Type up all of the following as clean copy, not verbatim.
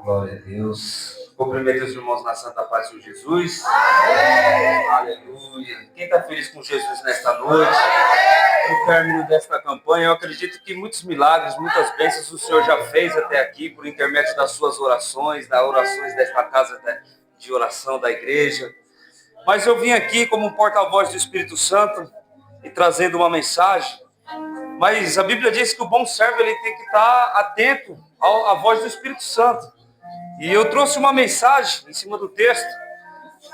Glória a Deus. Cumprimento os irmãos na Santa Paz de Jesus. Amém. Aleluia. Quem está feliz com Jesus nesta noite? No término desta campanha, eu acredito que muitos milagres, muitas bênçãos o Senhor já fez até aqui, por intermédio das suas orações, das orações desta casa de oração da igreja. Mas eu vim aqui como um porta-voz do Espírito Santo e trazendo uma mensagem. Mas a Bíblia diz que o bom servo ele tem que estar atento à voz do Espírito Santo. E eu trouxe uma mensagem em cima do texto,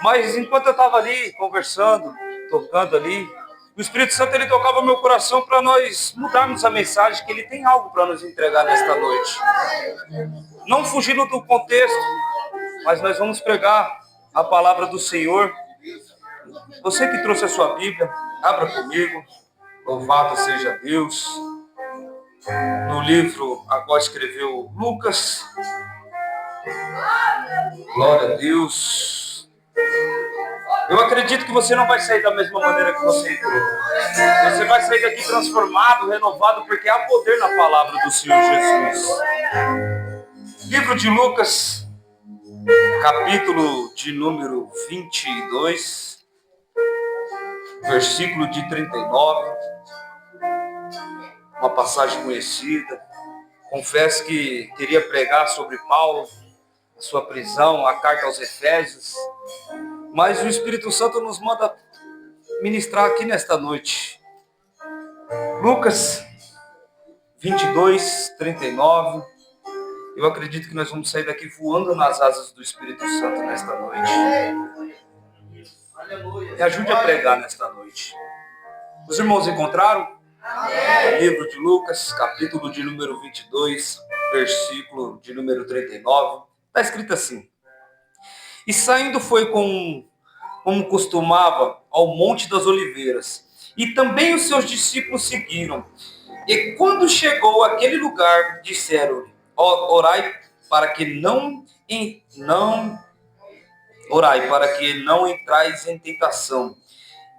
mas enquanto eu estava ali conversando, tocando ali, o Espírito Santo ele tocava meu coração para nós mudarmos a mensagem, que ele tem algo para nos entregar nesta noite. Não fugindo do contexto, mas nós vamos pregar a palavra do Senhor. Você que trouxe a sua Bíblia, abra comigo. Louvado seja Deus. No livro a qual escreveu Lucas. Glória a Deus. Eu acredito que você não vai sair da mesma maneira que você entrou. Você vai sair daqui transformado, renovado, porque há poder na palavra do Senhor Jesus. Livro de Lucas, capítulo de número 22, versículo de 39. Uma passagem conhecida. Confesso que queria pregar sobre Paulo, a sua prisão, a carta aos Efésios, mas o Espírito Santo nos manda ministrar aqui nesta noite. Lucas 22, 39. Eu acredito que nós vamos sair daqui voando nas asas do Espírito Santo nesta noite. Me ajude a pregar nesta noite. Os irmãos encontraram? Amém. Livro de Lucas, capítulo de número 22, versículo de número 39. Está escrito assim: E saindo foi como costumava ao Monte das Oliveiras, e também os seus discípulos seguiram. E quando chegou àquele lugar, disseram-lhe: Orai para que não entrais em tentação.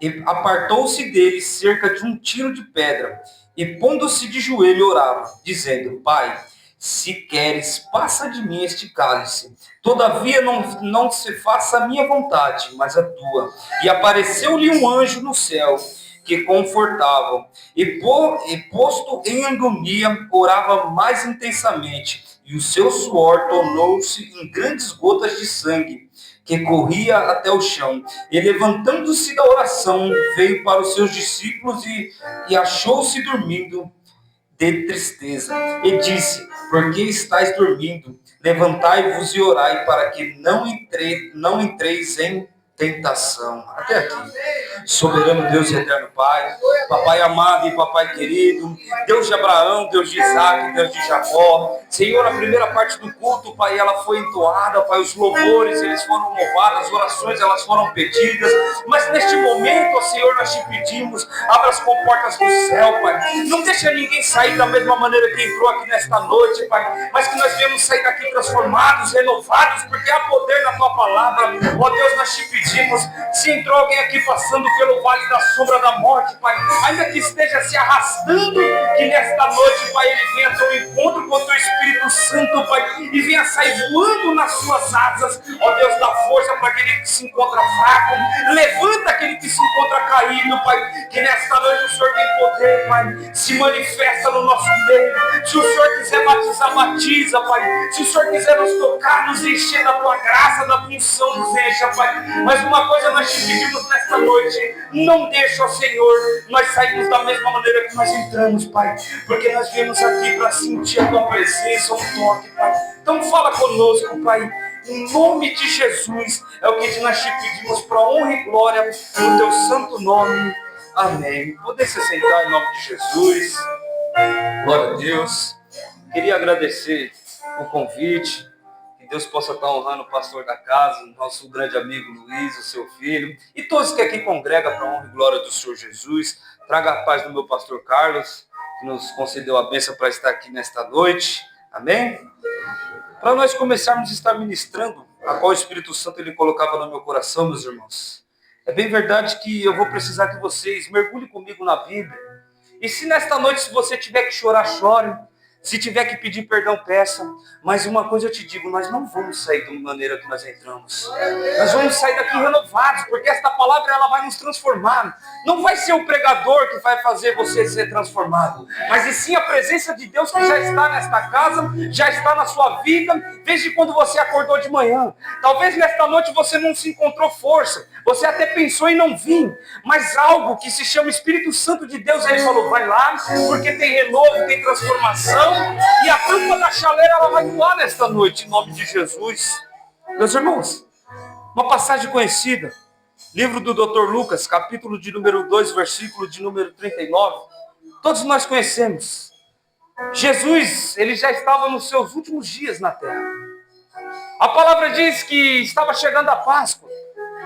E apartou-se deles cerca de um tiro de pedra, e pondo-se de joelho orava, dizendo: Pai, se queres, passa de mim este cálice. Todavia não se faça a minha vontade, mas a tua. E apareceu-lhe um anjo no céu, que confortava, e posto em agonia, orava mais intensamente, e o seu suor tornou-se em grandes gotas de sangue, que corria até o chão. E levantando-se da oração, veio para os seus discípulos e achou-se dormindo de tristeza. E disse: Por que estáis dormindo? Levantai-vos e orai, para que não entreis em tentação. Até aqui. Soberano Deus e eterno Pai, Papai amado e Papai querido, Deus de Abraão, Deus de Isaac, Deus de Jacó. Senhor, a primeira parte do culto, Pai, ela foi entoada, Pai, os louvores, eles foram louvados, as orações, elas foram pedidas. Mas neste momento, ó Senhor, nós te pedimos, abra as comportas do céu, Pai. Não deixa ninguém sair da mesma maneira que entrou aqui nesta noite, Pai, mas que nós viemos sair daqui transformados, renovados, porque há poder na Tua palavra. Ó Deus, nós te pedimos, se entrou alguém aqui passando pelo vale da sombra da morte, Pai, ainda que esteja se arrastando, que nesta noite, Pai, ele venha ao teu encontro com o teu Espírito Santo, Pai, e venha sair voando nas suas asas. Ó Deus, dá força para aquele que se encontra fraco, levanta aquele que se encontra caído, Pai, que nesta noite o Senhor tem poder, Pai, se manifesta no nosso meio. Se o Senhor quiser batizar, batiza, Pai. Se o Senhor quiser nos tocar, nos encher da Tua graça, da Tua unção, nos encha, Pai. Mas uma coisa nós te pedimos nesta noite: não deixa, ó Senhor, nós sairmos da mesma maneira que nós entramos, Pai, porque nós viemos aqui para sentir a Tua presença, um toque, Pai. Então fala conosco, Pai, em nome de Jesus, é o que nós te pedimos, para honra e glória no Teu santo nome, amém. Poder se sentar em nome de Jesus. Glória a Deus. Queria agradecer o convite. Que Deus possa estar honrando o pastor da casa, nosso grande amigo Luiz, o seu filho, e todos que aqui congregam para a honra e glória do Senhor Jesus. Traga a paz do meu pastor Carlos, que nos concedeu a bênção para estar aqui nesta noite. Amém? Para nós começarmos a estar ministrando a qual o Espírito Santo ele colocava no meu coração, meus irmãos. É bem verdade que eu vou precisar que vocês mergulhem comigo na Bíblia. E se nesta noite, se você tiver que chorar, chore. Se tiver que pedir perdão, peça. Mas uma coisa eu te digo, nós não vamos sair da maneira que nós entramos. Nós vamos sair daqui renovados, porque esta palavra ela vai nos transformar. Não vai ser o pregador que vai fazer você ser transformado, mas e sim a presença de Deus que já está nesta casa, já está na sua vida, desde quando você acordou de manhã. Talvez nesta noite você não se encontrou força, você até pensou em não vir, mas algo que se chama Espírito Santo de Deus, ele falou, vai lá, porque tem renovo, tem transformação, e a tampa da chaleira ela vai voar nesta noite, em nome de Jesus. Meus irmãos, uma passagem conhecida, livro do Dr. Lucas, capítulo de número 2, versículo de número 39, todos nós conhecemos. Jesus, ele já estava nos seus últimos dias na terra. A palavra diz que estava chegando a Páscoa.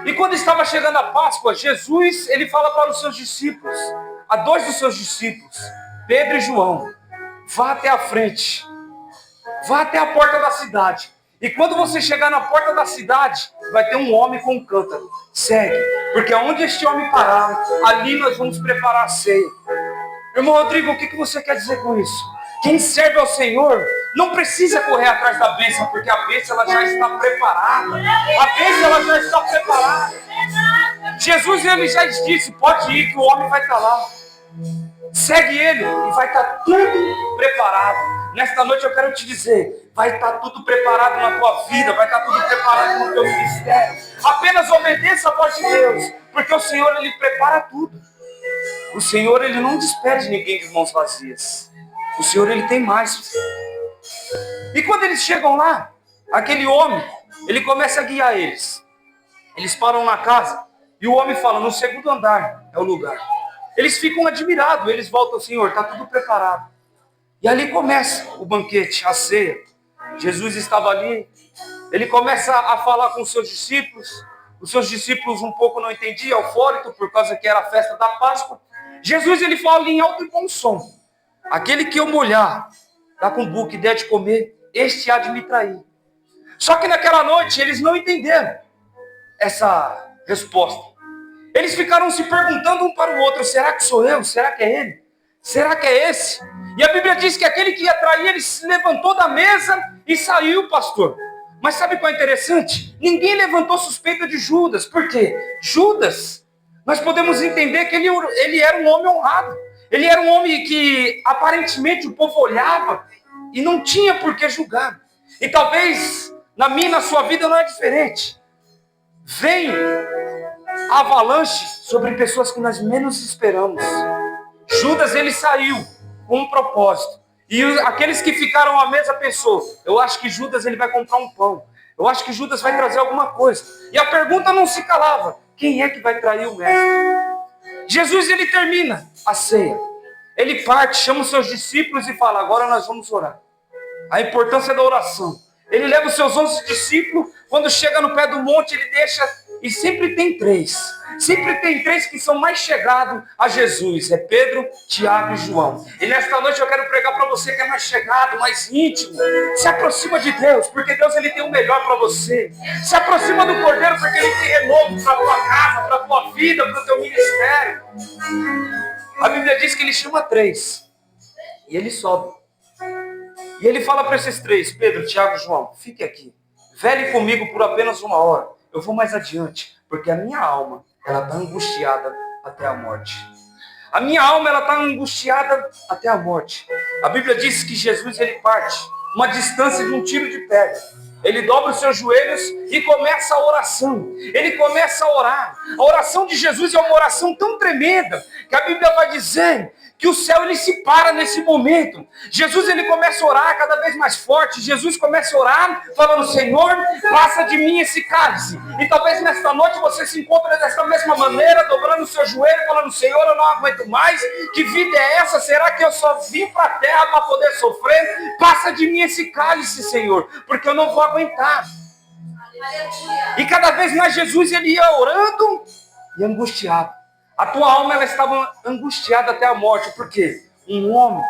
E quando estava chegando a Páscoa, Jesus, ele fala para os seus discípulos, a dois dos seus discípulos, Pedro e João, vá até a frente, vá até a porta da cidade. E quando você chegar na porta da cidade, vai ter um homem com um cântaro. Segue, porque onde este homem parar, ali nós vamos preparar a ceia. Irmão Rodrigo, o que você quer dizer com isso? Quem serve ao Senhor não precisa correr atrás da bênção, porque a bênção ela já está preparada. A bênção ela já está preparada. Jesus ele já disse, pode ir que o homem vai estar lá. Segue ele e vai estar tudo preparado. Nesta noite eu quero te dizer, vai estar tudo preparado na tua vida, vai estar tudo preparado no teu ministério. Apenas obedeça a voz de Deus, porque o Senhor ele prepara tudo. O Senhor ele não despede ninguém de mãos vazias. O Senhor ele tem mais. E quando eles chegam lá, aquele homem, ele começa a guiar eles. Eles param na casa e o homem fala, no segundo andar é o lugar. Eles ficam admirados, eles voltam, Senhor, está tudo preparado. E ali começa o banquete, a ceia. Jesus estava ali, ele começa a falar com os seus discípulos um pouco não entendiam, eufórico, por causa que era a festa da Páscoa. Jesus ele fala em alto e bom som, aquele que eu molhar, está com boca e der de comer, este há de me trair. Só que naquela noite eles não entenderam essa resposta. Eles ficaram se perguntando um para o outro, será que sou eu? Será que é ele? Será que é esse? E a Bíblia diz que aquele que ia trair, ele se levantou da mesa e saiu, pastor. Mas sabe qual é interessante? Ninguém levantou suspeita de Judas. Por quê? Judas, nós podemos entender que ele era um homem honrado. Ele era um homem que aparentemente o povo olhava e não tinha por que julgar. E talvez na minha e na sua vida não é diferente. Vem a avalanche sobre pessoas que nós menos esperamos. Judas ele saiu com um propósito. E aqueles que ficaram à mesa pensou, eu acho que Judas ele vai comprar um pão. Eu acho que Judas vai trazer alguma coisa. E a pergunta não se calava, quem é que vai trair o mestre? Jesus ele termina a ceia. Ele parte, chama os seus discípulos e fala, agora nós vamos orar. A importância da oração. Ele leva os seus 11 discípulos, quando chega no pé do monte, ele deixa, e sempre tem três. Sempre tem três que são mais chegados a Jesus. É Pedro, Tiago e João. E nesta noite eu quero pregar para você que é mais chegado, mais íntimo. Se aproxima de Deus, porque Deus ele tem o melhor para você. Se aproxima do Cordeiro, porque ele tem renovo para a tua casa, para a tua vida, para o teu ministério. A Bíblia diz que ele chama três. E ele sobe. E ele fala para esses três, Pedro, Tiago e João, fique aqui. Vele comigo por apenas 1 hora. Eu vou mais adiante, porque a minha alma ela está angustiada até a morte. A minha alma ela está angustiada até a morte. A Bíblia diz que Jesus ele parte uma distância de um tiro de pedra. Ele dobra os seus joelhos e começa a oração. Ele começa a orar. A oração de Jesus é uma oração tão tremenda que a Bíblia vai dizer que o céu ele se para nesse momento. Jesus ele começa a orar cada vez mais forte. Jesus começa a orar falando, Senhor, passa de mim esse cálice. E talvez nesta noite você se encontre dessa mesma maneira, dobrando o seu joelho, falando, Senhor, eu não aguento mais. Que vida é essa? Será que eu só vim para a terra para poder sofrer? Passa de mim esse cálice, Senhor, porque eu não vou aguentar. E cada vez mais Jesus ele ia orando e angustiado. A tua alma ela estava angustiada até a morte. Por quê? Um homem,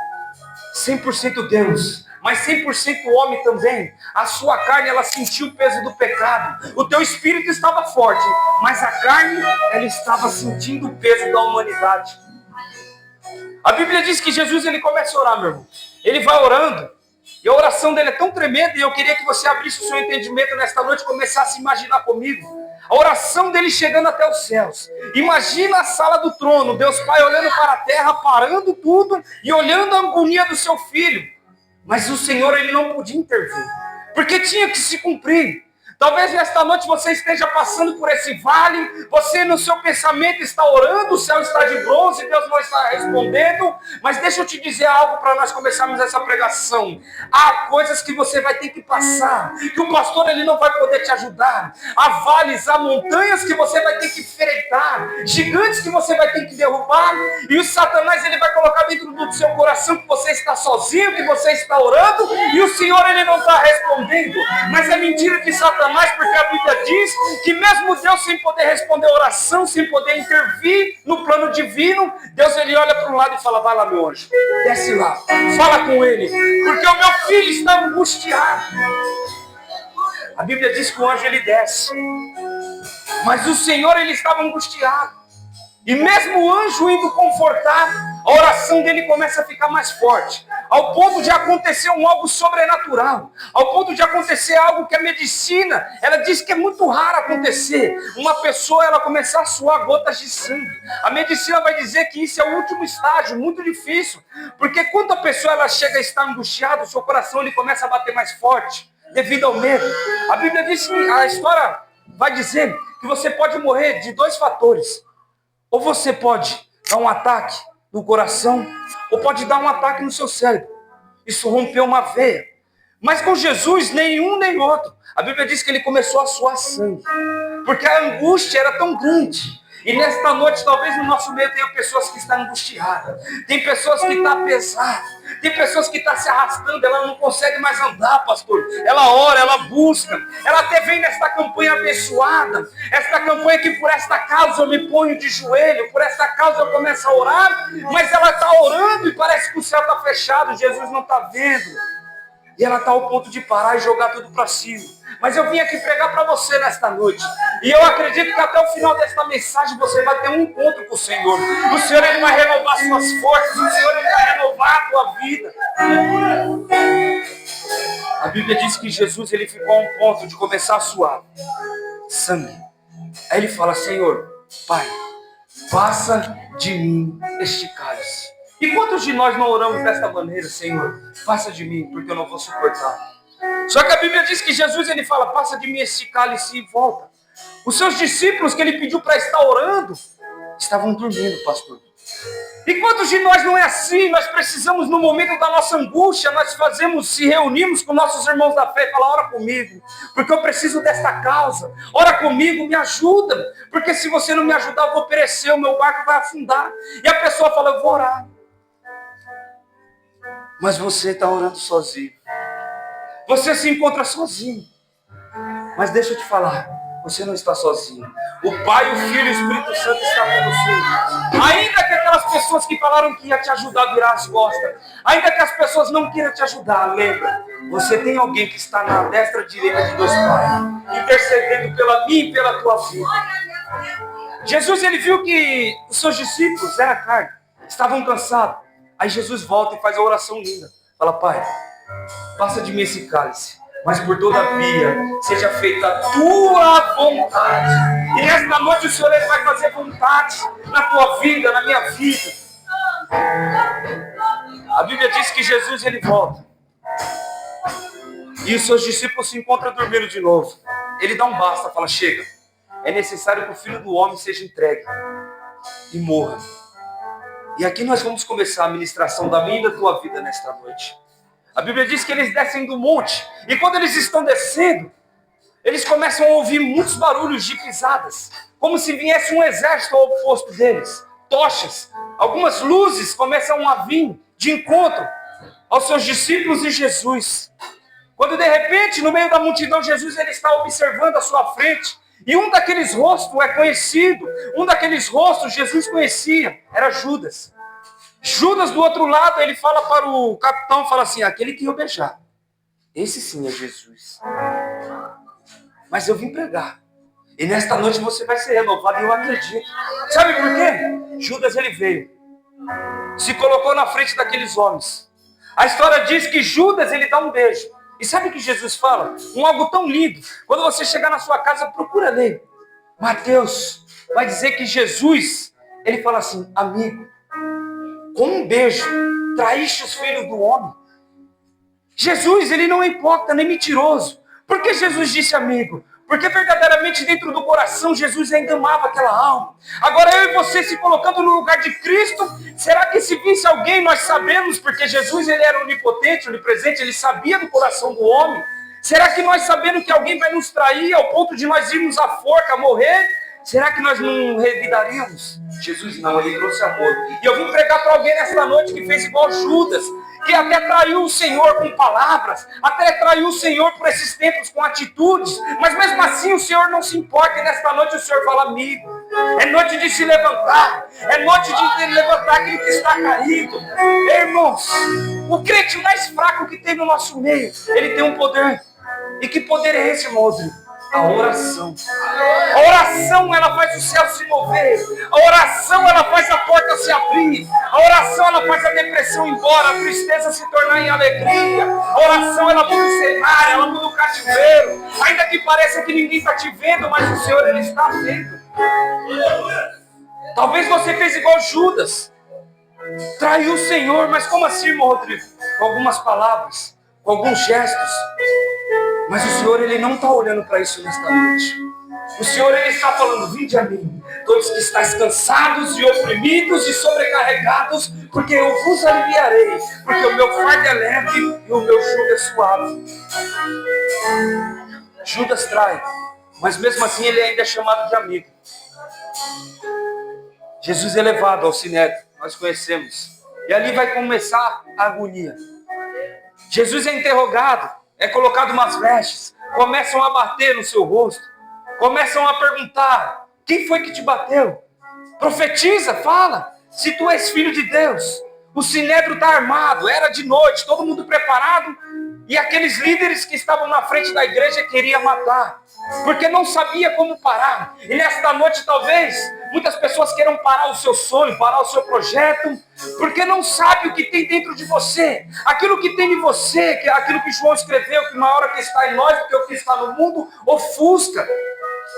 100% Deus, mas 100% homem também. A sua carne ela sentiu o peso do pecado. O teu espírito estava forte, mas a carne ela estava sentindo o peso da humanidade. A Bíblia diz que Jesus ele começa a orar, meu irmão. Ele vai orando. E a oração dele é tão tremenda, e eu queria que você abrisse o seu entendimento nesta noite e começasse a imaginar comigo. A oração dele chegando até os céus. Imagina a sala do trono, Deus Pai olhando para a terra, parando tudo e olhando a agonia do seu filho. Mas o Senhor, ele não podia intervir, porque tinha que se cumprir. Talvez nesta noite você esteja passando por esse vale, você no seu pensamento está orando, o céu está de bronze, Deus não está respondendo, mas deixa eu te dizer algo para nós começarmos essa pregação. Há coisas que você vai ter que passar, que o pastor ele não vai poder te ajudar. Há vales, há montanhas que você vai ter que enfrentar, gigantes que você vai ter que derrubar, e o Satanás ele vai colocar dentro do seu coração que você está sozinho, que você está orando, e o Senhor ele não está respondendo. Mas é mentira de Satanás, porque a Bíblia diz que mesmo Deus sem poder responder a oração, sem poder intervir no plano divino, Deus ele olha para um lado e fala: vai lá, meu anjo, desce lá, fala com ele, porque o meu filho está angustiado. A Bíblia diz que o anjo ele desce, mas o Senhor ele estava angustiado. E mesmo o anjo indo confortar, a oração dele começa a ficar mais forte, ao ponto de acontecer algo sobrenatural, ao ponto de acontecer algo que a medicina, ela diz que é muito raro acontecer. Uma pessoa, ela começar a suar gotas de sangue. A medicina vai dizer que isso é o último estágio, muito difícil, porque quando a pessoa ela chega a estar angustiada, o seu coração ele começa a bater mais forte, devido ao medo. A Bíblia diz que a história vai dizer que você pode morrer de dois fatores. Ou você pode dar um ataque no coração, ou pode dar um ataque no seu cérebro. Isso rompeu uma veia. Mas com Jesus, nenhum nem outro. A Bíblia diz que ele começou a suar sangue, porque a angústia era tão grande. E nesta noite, talvez no nosso meio tenha pessoas que estão angustiadas. Tem pessoas que estão pesadas. Tem pessoas que estão se arrastando. Ela não consegue mais andar, pastor. Ela ora, ela busca. Ela até vem nesta campanha abençoada. Esta campanha que por esta causa eu me ponho de joelho. Por esta causa eu começo a orar. Mas ela está orando e parece que o céu está fechado. Jesus não está vendo. E ela está ao ponto de parar e jogar tudo para cima. Mas eu vim aqui pregar para você nesta noite. E eu acredito que até o final desta mensagem você vai ter um encontro com o Senhor. O Senhor ele vai renovar suas forças. O Senhor ele vai renovar a tua vida. A Bíblia diz que Jesus ele ficou a um ponto de começar a suar sangue. Aí ele fala: Senhor, Pai, passa de mim este cálice. E quantos de nós não oramos desta maneira? Senhor, passa de mim, porque eu não vou suportar. Só que a Bíblia diz que Jesus ele fala: passa de mim este cálice e volta. Os seus discípulos que ele pediu para estar orando estavam dormindo, pastor. E quantos de nós não é assim? Nós precisamos, no momento da nossa angústia, nós se reunimos com nossos irmãos da fé e falar: ora comigo, porque eu preciso desta causa. Ora comigo, me ajuda, porque se você não me ajudar eu vou perecer, o meu barco vai afundar. E a pessoa fala: eu vou orar. Mas você está orando sozinho. Você se encontra sozinho. Mas deixa eu te falar, você não está sozinho. O Pai, o Filho e o Espírito Santo estão com você. Ainda que aquelas pessoas que falaram que ia te ajudar virar as costas, ainda que as pessoas não queiram te ajudar, lembra, você tem alguém que está na destra direita de Deus Pai, intercedendo pela minha e pela tua vida. Jesus ele viu que os seus discípulos eram carne, estavam cansados. Aí Jesus volta e faz a oração linda. Fala: Pai, passa de mim esse cálice, mas por todavia seja feita a tua vontade. E nesta noite o Senhor ele vai fazer vontade na tua vida, na minha vida. A Bíblia diz que Jesus ele volta. E os seus discípulos se encontram dormindo de novo. Ele dá um basta, fala: chega. É necessário que o Filho do Homem seja entregue e morra. E aqui nós vamos começar a ministração da minha e da tua vida nesta noite. A Bíblia diz que eles descem do monte. E quando eles estão descendo, eles começam a ouvir muitos barulhos de pisadas. Como se viesse um exército ao oposto deles. Tochas, algumas luzes começam a vir de encontro aos seus discípulos e Jesus. Quando de repente, no meio da multidão, Jesus ele está observando à sua frente. E um daqueles rostos é conhecido. Um daqueles rostos Jesus conhecia. Era Judas. Judas do outro lado, ele fala para o capitão, fala assim: aquele que eu beijar, esse sim é Jesus. Mas eu vim pregar. E nesta noite você vai ser renovado, e eu acredito. Sabe por quê? Judas ele veio, se colocou na frente daqueles homens. A história diz que Judas, ele dá um beijo. E sabe o que Jesus fala? Algo tão lindo. Quando você chegar na sua casa, procura ler. Mateus vai dizer que Jesus, ele fala assim: amigo, com um beijo, traíste os filhos do homem. Jesus, ele não é hipócrita nem mentiroso. Por que Jesus disse amigo? Porque verdadeiramente dentro do coração Jesus ainda amava aquela alma. Agora eu e você se colocando no lugar de Cristo, será que se visse alguém, nós sabemos, porque Jesus ele era onipotente, onipresente, ele sabia do coração do homem. Será que nós sabendo que alguém vai nos trair ao ponto de nós irmos à forca, morrer? Será que nós não revidaríamos? Jesus não, ele trouxe amor. E eu vim pregar para alguém nesta noite que fez igual Judas, que até traiu o Senhor com palavras, até traiu o Senhor por esses tempos com atitudes, mas mesmo assim o Senhor não se importa, e nesta noite o Senhor fala: amigo, é noite de se levantar, é noite de levantar aquele que está caído. Irmãos, o crente mais fraco que tem no nosso meio, ele tem um poder. E que poder é esse, irmão? A oração. A oração, ela faz o céu se mover. A oração, ela faz a porta se abrir. A oração, ela faz a depressão ir embora, a tristeza se tornar em alegria. A oração, ela muda o cenário, ela muda o cativeiro. Ainda que pareça que ninguém está te vendo, mas o Senhor, ele está vendo. Talvez você fez igual Judas. Traiu o Senhor, mas como assim, irmão Rodrigo? Com algumas palavras, com alguns gestos. Mas o Senhor, ele não está olhando para isso nesta noite. O Senhor, ele está falando: vinde a mim, todos que estáis cansados e oprimidos e sobrecarregados, porque eu vos aliviarei, porque o meu fardo é leve e o meu jugo é suave. Judas trai, mas mesmo assim ele ainda é chamado de amigo. Jesus é levado ao sinédrio, nós conhecemos, e ali vai começar a agonia. Jesus é interrogado, é colocado umas vestes, começam a bater no seu rosto, começam a perguntar: quem foi que te bateu? Profetiza, fala, se tu és filho de Deus. O sinédrio está armado, era de noite, todo mundo preparado, e aqueles líderes que estavam na frente da igreja queriam matar, porque não sabia como parar. E nesta noite talvez muitas pessoas queiram parar o seu sonho, parar o seu projeto, porque não sabe o que tem dentro de você. Aquilo que tem em você, que é aquilo que João escreveu, que maior é o que está em nós do que o que está no mundo, ofusca.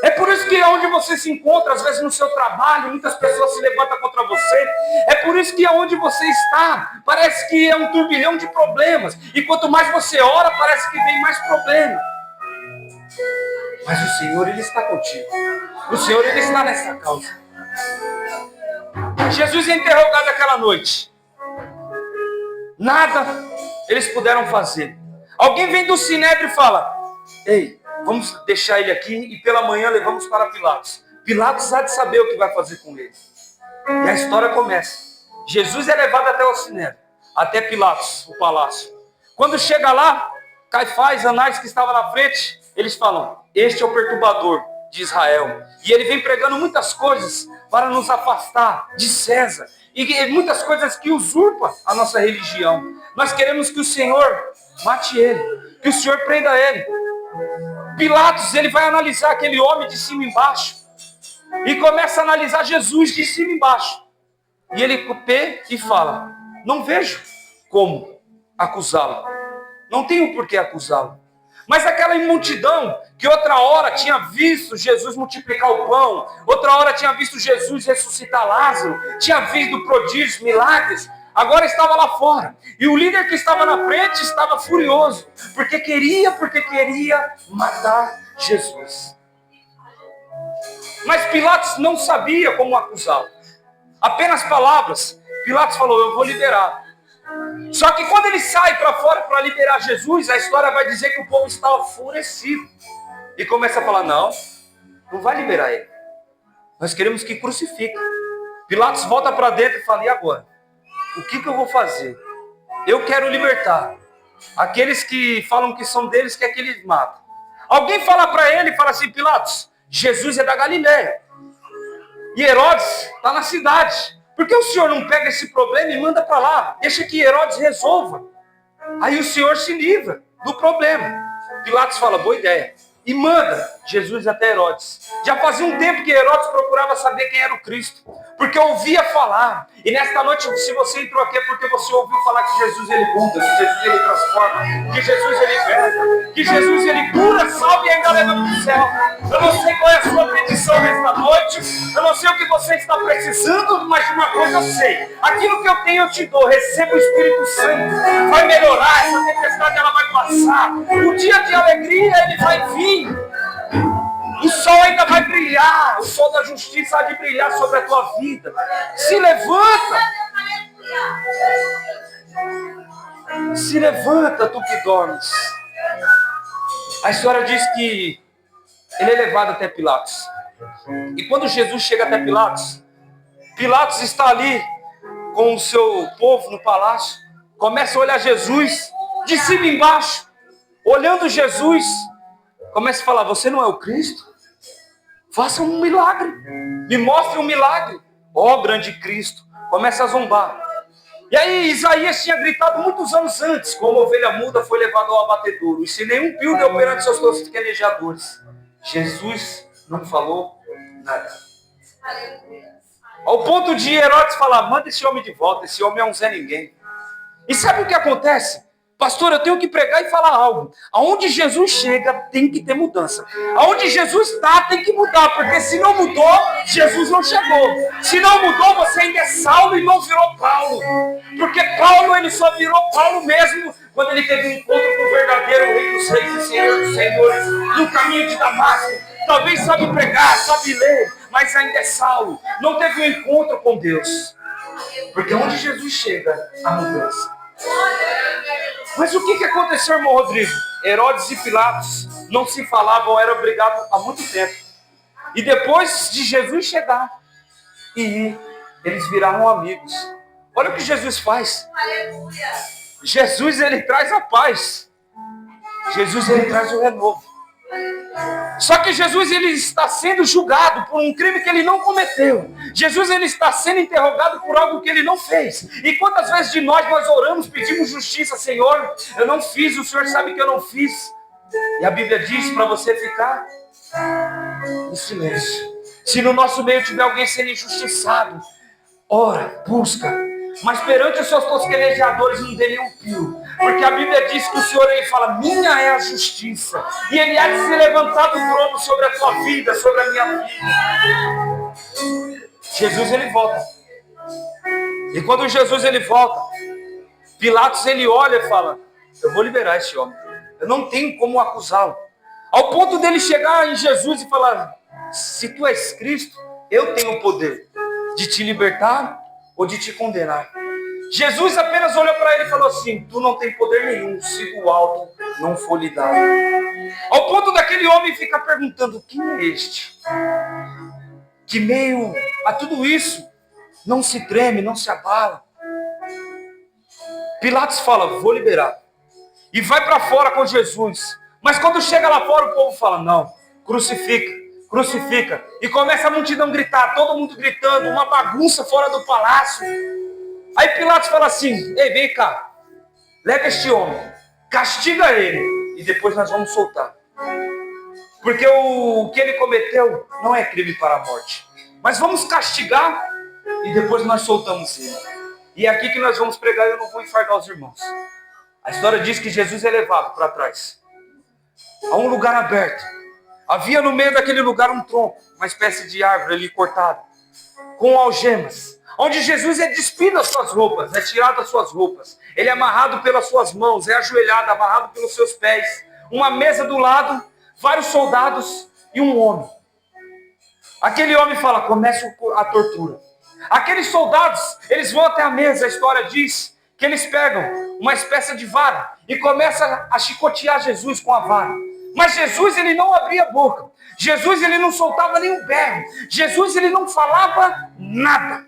É por isso que onde você se encontra, às vezes no seu trabalho, muitas pessoas se levantam contra você. É por isso que onde você está, parece que é um turbilhão de problemas. E quanto mais você ora, parece que vem mais problema. Mas o Senhor, ele está contigo. O Senhor, ele está nessa causa. Jesus é interrogado aquela noite. Nada eles puderam fazer. Alguém vem do sinédrio e fala: ei, vamos deixar ele aqui e pela manhã levamos para Pilatos. Pilatos há de saber o que vai fazer com ele. E a história começa. Jesus é levado até o sinédrio, até Pilatos, o palácio. Quando chega lá, Caifás, Anás, que estava na frente, eles falam: este é o perturbador de Israel. E ele vem pregando muitas coisas para nos afastar de César. E muitas coisas que usurpam a nossa religião. Nós queremos que o Senhor mate ele, que o Senhor prenda ele. Pilatos, ele vai analisar aquele homem de cima e embaixo. E começa a analisar Jesus de cima e embaixo. E ele vê e fala: não vejo como acusá-lo. Não tenho por que acusá-lo. Mas aquela multidão que outra hora tinha visto Jesus multiplicar o pão, outra hora tinha visto Jesus ressuscitar Lázaro, tinha visto prodígios, milagres, agora estava lá fora. E o líder que estava na frente estava furioso, porque queria matar Jesus. Mas Pilatos não sabia como acusá-lo. Apenas palavras. Pilatos falou: eu vou liberar. Só que quando ele sai para fora para liberar Jesus, a história vai dizer que o povo estava enfurecido. E começa a falar: não vai liberar ele. Nós queremos que crucifique. Pilatos volta para dentro e fala: e agora? O que eu vou fazer? Eu quero libertar. Aqueles que falam que são deles, quer que eles matem. Alguém fala para ele, fala assim: Pilatos, Jesus é da Galileia. E Herodes está na cidade. Por que o Senhor não pega esse problema e manda para lá? Deixa que Herodes resolva. Aí o Senhor se livra do problema. Pilatos fala: boa ideia. e manda Jesus até Herodes. Já fazia um tempo que Herodes procurava saber quem era o Cristo, porque ouvia falar. E nesta noite, se você entrou aqui é porque você ouviu falar que Jesus ele muda, que Jesus ele transforma, que Jesus ele liberta, que Jesus ele cura, salva e ainda leva para o céu. Eu não sei qual é a sua petição nesta noite, eu não sei o que você está precisando, mas de uma coisa eu sei: aquilo que eu tenho eu te dou. Receba o Espírito Santo, vai melhorar, essa tempestade ela vai passar, o dia de alegria ele vai vir. O sol ainda vai brilhar, o sol da justiça há de brilhar sobre a tua vida. Se levanta. Se levanta, tu que dormes. A história diz que ele é levado até Pilatos. E quando Jesus chega até Pilatos, Pilatos está ali com o seu povo no palácio. Começa a olhar Jesus de cima e embaixo. Olhando Jesus, começa a falar: você não é o Cristo? Faça um milagre. Me mostre um milagre. Ó grande Cristo. Começa a zombar. E aí Isaías tinha gritado muitos anos antes: como ovelha muda foi levado ao abatedouro, e se nenhum pio deu perante seus tosquenejadores. Jesus não falou nada. Ao ponto de Herodes falar: manda esse homem de volta, esse homem é um Zé Ninguém. E sabe o que acontece? Pastor, eu tenho que pregar e falar algo. Aonde Jesus chega, tem que ter mudança. Aonde Jesus está, tem que mudar. Porque se não mudou, Jesus não chegou. Se não mudou, você ainda é Saulo e não virou Paulo. Porque Paulo, ele só virou Paulo mesmo quando ele teve um encontro com o verdadeiro Rei dos Reis e Senhor dos Senhores no caminho de Damasco. Talvez sabe pregar, sabe ler, mas ainda é Saulo. Não teve um encontro com Deus. Porque onde Jesus chega, há mudança. Mas o que aconteceu, irmão Rodrigo? Herodes e Pilatos não se falavam, eram brigados há muito tempo. E depois de Jesus chegar e ir, eles viraram amigos. Olha o que Jesus faz. Jesus, ele traz a paz. Jesus, ele traz o renovo. Só que Jesus, ele está sendo julgado por um crime que ele não cometeu. Jesus, ele está sendo interrogado por algo que ele não fez. E quantas vezes de nós oramos, pedimos justiça: Senhor, eu não fiz, o Senhor sabe que eu não fiz. E a Bíblia diz para você ficar em silêncio. Se no nosso meio tiver alguém sendo injustiçado, ora, busca. Mas perante os seus tosquenejadores não dê nenhum pio. Porque a Bíblia diz que o Senhor, ele fala: minha é a justiça. E ele há de se levantar do trono sobre a tua vida, sobre a minha vida. Jesus, ele volta. E quando Jesus, ele volta, Pilatos, ele olha e fala: eu vou liberar esse homem. Eu não tenho como acusá-lo. Ao ponto dele chegar em Jesus e falar: se tu és Cristo, eu tenho o poder de te libertar ou de te condenar. Jesus apenas olhou para ele e falou assim: tu não tem poder nenhum, se o alto não for lhe dado. Ao ponto daquele homem ficar perguntando: quem é este? Que meio a tudo isso, não se treme, não se abala. Pilatos fala: vou liberar. E vai para fora com Jesus. Mas quando chega lá fora, o povo fala: não, crucifica, crucifica. E começa a multidão gritar, todo mundo gritando, uma bagunça fora do palácio. Aí Pilatos fala assim: ei, vem cá, leva este homem, castiga ele, e depois nós vamos soltar. Porque o que ele cometeu não é crime para a morte. Mas vamos castigar, e depois nós soltamos ele. E é aqui que nós vamos pregar, eu não vou enfardar os irmãos. A história diz que Jesus é levado para trás, a um lugar aberto. Havia no meio daquele lugar um tronco, uma espécie de árvore ali cortada, com algemas. Onde Jesus é despido as suas roupas, é tirado as suas roupas. Ele é amarrado pelas suas mãos, é ajoelhado, amarrado pelos seus pés. Uma mesa do lado, vários soldados e um homem. Aquele homem fala: começa a tortura. Aqueles soldados, eles vão até a mesa, a história diz que eles pegam uma espécie de vara e começam a chicotear Jesus com a vara. Mas Jesus, ele não abria a boca. Jesus, ele não soltava nenhum berro. Jesus, ele não falava nada.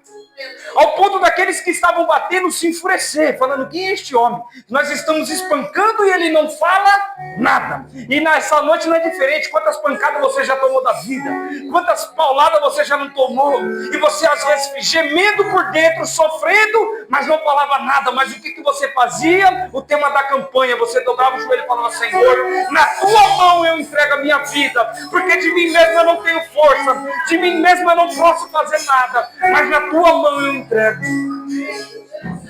Ao ponto daqueles que estavam batendo se enfurecer, falando: quem é este homem? Nós estamos espancando e ele não fala nada. E nessa noite não é diferente. Quantas pancadas você já tomou da vida? Quantas pauladas você já não tomou? E você às vezes gemendo por dentro, sofrendo, mas não falava nada. Mas o que você fazia? O tema da campanha: você dobrava o joelho e falava: Senhor, na tua mão eu entrego a minha vida, porque de mim mesmo eu não tenho força, de mim mesmo eu não posso fazer nada, mas na tua mão eu entrego.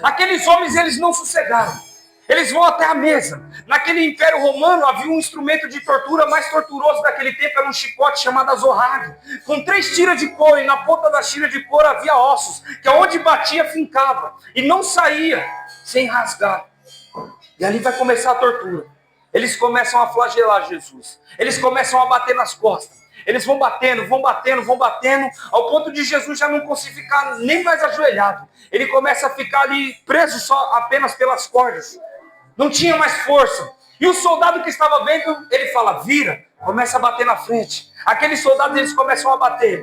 Aqueles homens, eles não sossegaram. Eles vão até a mesa. Naquele Império Romano havia um instrumento de tortura mais torturoso daquele tempo, era um chicote chamado azorrague, com 3 tiras de couro, e na ponta das tiras de couro havia ossos, que aonde batia fincava, e não saía sem rasgar. E ali vai começar a tortura. Eles começam a flagelar Jesus. Eles começam a bater nas costas. Eles vão batendo, ao ponto de Jesus já não conseguir ficar nem mais ajoelhado. Ele começa a ficar ali preso só apenas pelas cordas. Não tinha mais força. E o soldado que estava vendo, ele fala, vira, começa a bater na frente. Aqueles soldados, eles começam a bater.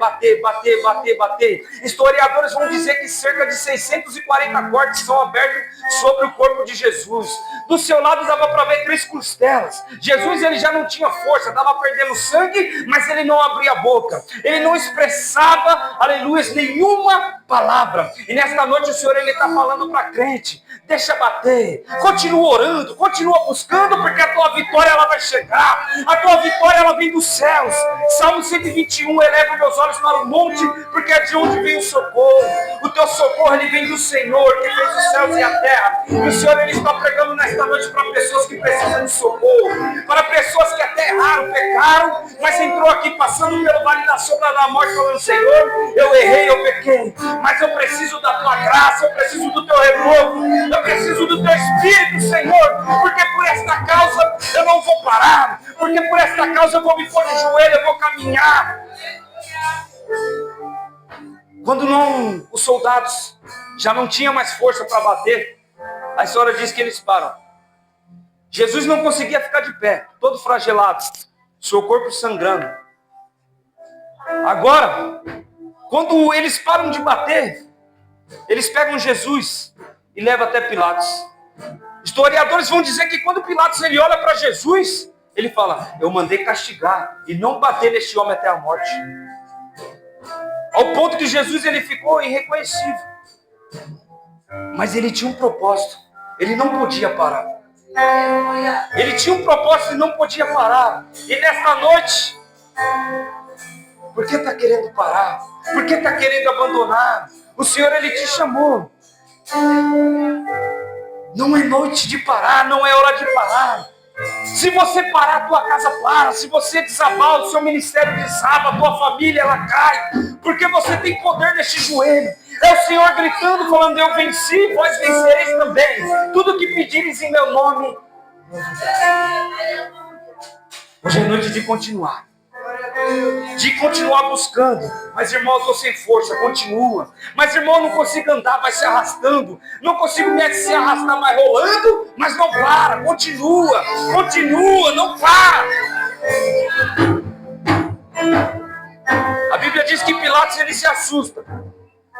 Historiadores vão dizer que cerca de 640 cortes são abertos sobre o corpo de Jesus. Do seu lado dava para ver 3 costelas. Jesus, ele já não tinha força, estava perdendo sangue, mas ele não abria a boca. Ele não expressava, aleluia, nenhuma palavra. E nesta noite o Senhor, ele está falando para crente, deixa bater, continua orando, continua buscando, porque a tua vitória, ela vai chegar. A tua vitória, ela vem dos céus. Salmo 121, eleva meus olhos para o monte, porque é de onde vem o socorro. O teu socorro, ele vem do Senhor, que fez os céus e a terra. E o Senhor, ele está pregando nesta noite para pessoas que precisam de socorro, para pessoas que até erraram, pecaram, mas entrou aqui passando pelo vale da sombra da morte, falando, Senhor, eu errei, eu pequei, mas eu preciso da tua graça, eu preciso do teu renovo, eu preciso do teu Espírito, Senhor, porque por esta causa eu não vou parar, porque por esta causa eu vou me pôr de joelho, eu vou caminhar. Quando os soldados já não tinham mais força para bater, a história diz que eles param. Jesus não conseguia ficar de pé, todo flagelado, seu corpo sangrando. Agora, quando eles param de bater, eles pegam Jesus e levam até Pilatos. Historiadores vão dizer que quando Pilatos, ele olha para Jesus, ele fala, eu mandei castigar e não bater neste homem até a morte. Ao ponto que Jesus, ele ficou irreconhecível. Mas ele tinha um propósito, ele não podia parar. Ele tinha um propósito e não podia parar. E nesta noite, por que está querendo parar? Por que está querendo abandonar? O Senhor, ele te chamou. Não é noite de parar, não é hora de parar. Se você parar, a tua casa para. Se você desabar, o seu ministério desaba, a tua família, ela cai. Porque você tem poder neste joelho. É o Senhor gritando, falando, eu venci, vós vencereis também. Tudo que pedires em meu nome. Hoje é noite de continuar. De continuar buscando. Mas irmão, eu estou sem força, continua. Mas irmão, eu não consigo andar, vai se arrastando. Não consigo me se arrastar, vai rolando. Mas não para, continua, não para. A Bíblia diz que Pilatos, ele se assusta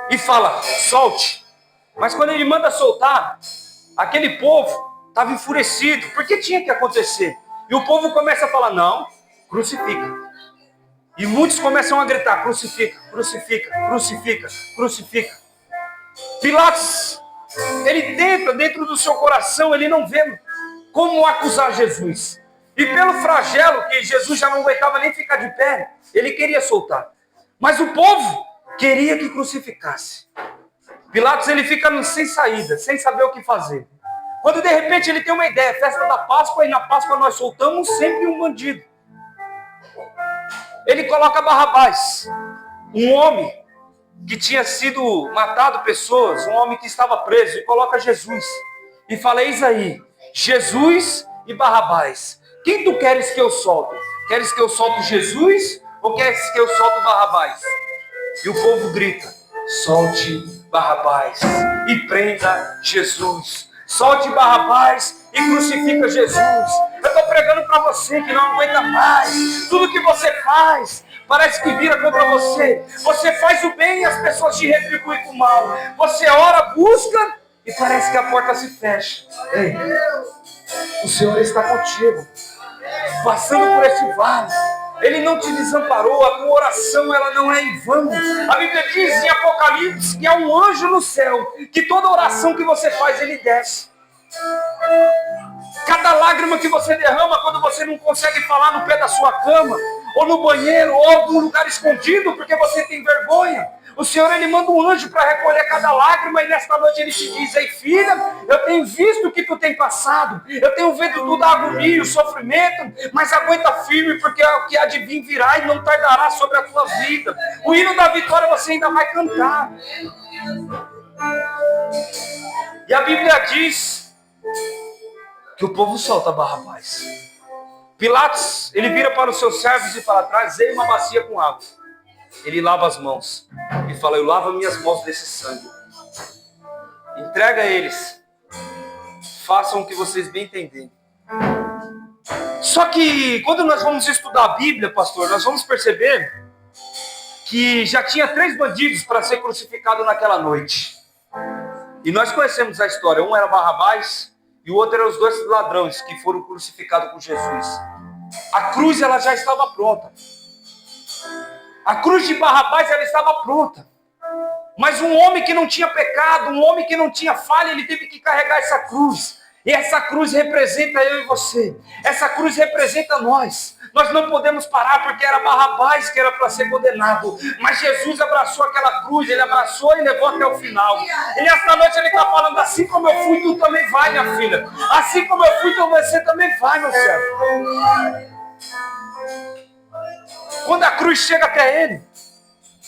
e fala, solte. Mas quando ele manda soltar, aquele povo estava enfurecido, porque tinha que acontecer. E o povo começa a falar, não, crucifica. E muitos começam a gritar, crucifica, crucifica, crucifica, crucifica. Pilatos, ele tenta, dentro do seu coração, ele não vê como acusar Jesus. E pelo flagelo, que Jesus já não aguentava nem ficar de pé, ele queria soltar. Mas o povo queria que crucificasse. Pilatos, ele fica sem saída, sem saber o que fazer. Quando de repente ele tem uma ideia, festa da Páscoa, e na Páscoa nós soltamos sempre um bandido. Ele coloca Barrabás, um homem que tinha sido matado pessoas, um homem que estava preso, e coloca Jesus. E fala, eis aí, Jesus e Barrabás. Quem tu queres que eu solte? Queres que eu solte Jesus ou queres que eu solte Barrabás? E o povo grita, solte Barrabás e prenda Jesus. Solte Barrabás e crucifica Jesus. Eu estou pregando para você que não aguenta mais. Tudo que você faz parece que vira contra você. Você faz o bem e as pessoas te retribuem com o mal. Você ora, busca e parece que a porta se fecha. Ei, o Senhor está contigo, passando por este vale. Ele não te desamparou, a tua oração, ela não é em vão. A Bíblia diz em Apocalipse que há um anjo no céu, que toda oração que você faz, ele desce. Cada lágrima que você derrama quando você não consegue falar no pé da sua cama, ou no banheiro, ou em algum lugar escondido, porque você tem vergonha. O Senhor, Ele manda um anjo para recolher cada lágrima, e nesta noite Ele te diz: ei filha, eu tenho visto o que tu tem passado, eu tenho visto tudo a agonia, o sofrimento, mas aguenta firme, porque o que há de vir virá e não tardará sobre a tua vida. O hino da vitória você ainda vai cantar. E a Bíblia diz que o povo solta Barrabás. Pilatos, ele vira para os seus servos e fala: trazei uma bacia com água. Ele lava as mãos e fala: eu lavo minhas mãos desse sangue. Entrega a eles. Façam o que vocês bem entenderem. Só que quando nós vamos estudar a Bíblia, pastor, nós vamos perceber que já tinha 3 bandidos para ser crucificado naquela noite. E nós conhecemos a história. Um era Barrabás e o outro eram os 2 ladrões que foram crucificados com Jesus. A cruz, ela já estava pronta. A cruz de Barrabás, ela estava pronta. Mas um homem que não tinha pecado, um homem que não tinha falha, ele teve que carregar essa cruz. E essa cruz representa eu e você. Essa cruz representa nós. Nós não podemos parar porque era Barrabás que era para ser condenado. Mas Jesus abraçou aquela cruz, Ele abraçou e levou até o final. E nesta noite Ele está falando: assim como eu fui, tu também vai, minha filha. Assim como eu fui, então você também vai, meu céu. Quando a cruz chega até Ele,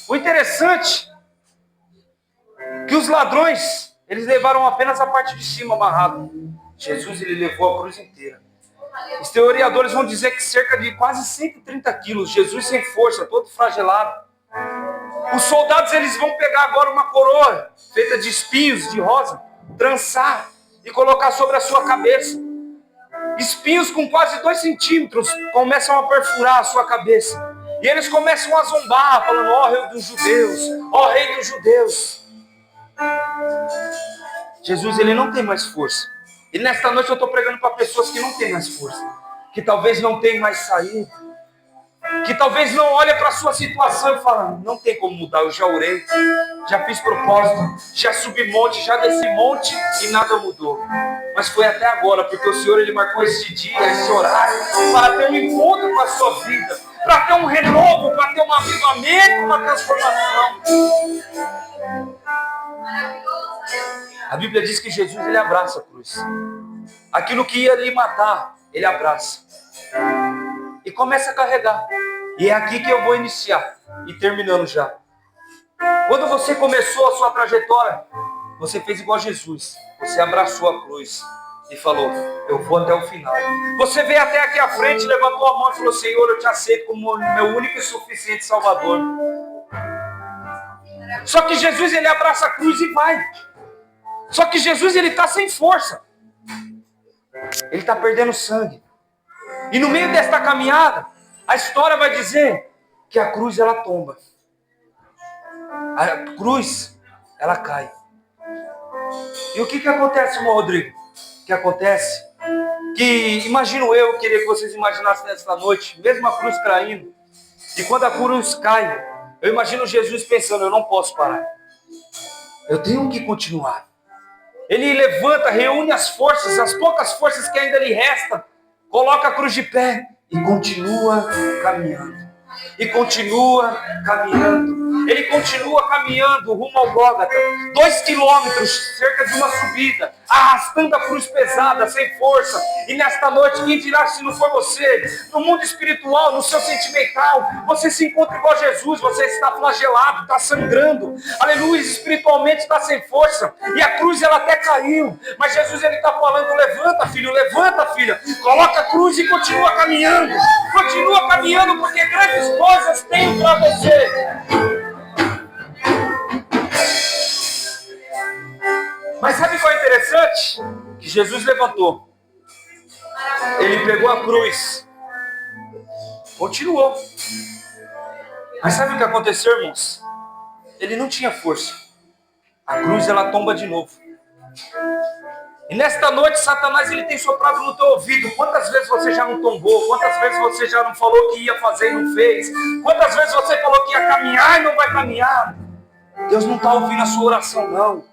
o interessante é que os ladrões, eles levaram apenas a parte de cima amarrada. Jesus, Ele levou a cruz inteira. Os teorizadores vão dizer que cerca de quase 130 quilos, Jesus sem força, todo flagelado. Os soldados, eles vão pegar agora uma coroa feita de espinhos, de rosa, trançar e colocar sobre a sua cabeça. Espinhos com quase 2 centímetros começam a perfurar a sua cabeça. E eles começam a zombar, falando: ó rei dos judeus, ó rei dos judeus. Jesus, Ele não tem mais força. E nesta noite eu estou pregando para pessoas que não têm mais força, que talvez não tenham mais saída, que talvez não olhem para a sua situação e falam: não tem como mudar, eu já orei, já fiz propósito, já subi monte, já desci monte e nada mudou. Mas foi até agora, porque o Senhor, Ele marcou esse dia, esse horário, para ter um encontro com a sua vida, para ter um renovo, para ter um avivamento, uma transformação. A Bíblia diz que Jesus, Ele abraça a cruz. Aquilo que ia lhe matar, Ele abraça. E começa a carregar. E é aqui que eu vou iniciar. E terminando já. Quando você começou a sua trajetória, você fez igual a Jesus. Você abraçou a cruz e falou: eu vou até o final. Você veio até aqui à frente, levantou a mão e falou: Senhor, eu te aceito como meu único e suficiente Salvador. Só que Jesus, Ele abraça a cruz e vai. Só que Jesus, Ele está sem força. Ele está perdendo sangue. E no meio desta caminhada, a história vai dizer que a cruz, ela tomba. A cruz, ela cai. E o que acontece, irmão Rodrigo? O que acontece? Que, imagino eu, queria que vocês imaginassem nessa noite, mesmo a cruz caindo. E quando a cruz cai, eu imagino Jesus pensando: eu não posso parar. Eu tenho que continuar. Ele levanta, reúne as forças, as poucas forças que ainda lhe restam, coloca a cruz de pé e continua caminhando. E continua caminhando. Ele continua caminhando rumo ao Gólgota. 2 quilômetros, cerca de uma subida, arrastando a cruz pesada, sem força. E nesta noite, quem dirá se não for você? No mundo espiritual, no seu sentimental, você se encontra igual a Jesus. Você está flagelado, está sangrando. Aleluia, espiritualmente está sem força. E a cruz, ela até caiu. Mas Jesus, Ele está falando: levanta, filho, levanta, filha. Coloca a cruz e continua caminhando. Continua caminhando, porque grandes coisas tenho para você. Mas sabe qual é interessante? Que Jesus levantou. Ele pegou a cruz. Continuou. Mas sabe o que aconteceu, irmãos? Ele não tinha força. A cruz, ela tomba de novo. E nesta noite, Satanás, ele tem soprado no teu ouvido: quantas vezes você já não tombou? Quantas vezes você já não falou que ia fazer e não fez? Quantas vezes você falou que ia caminhar e não vai caminhar? Deus não está ouvindo a sua oração, não.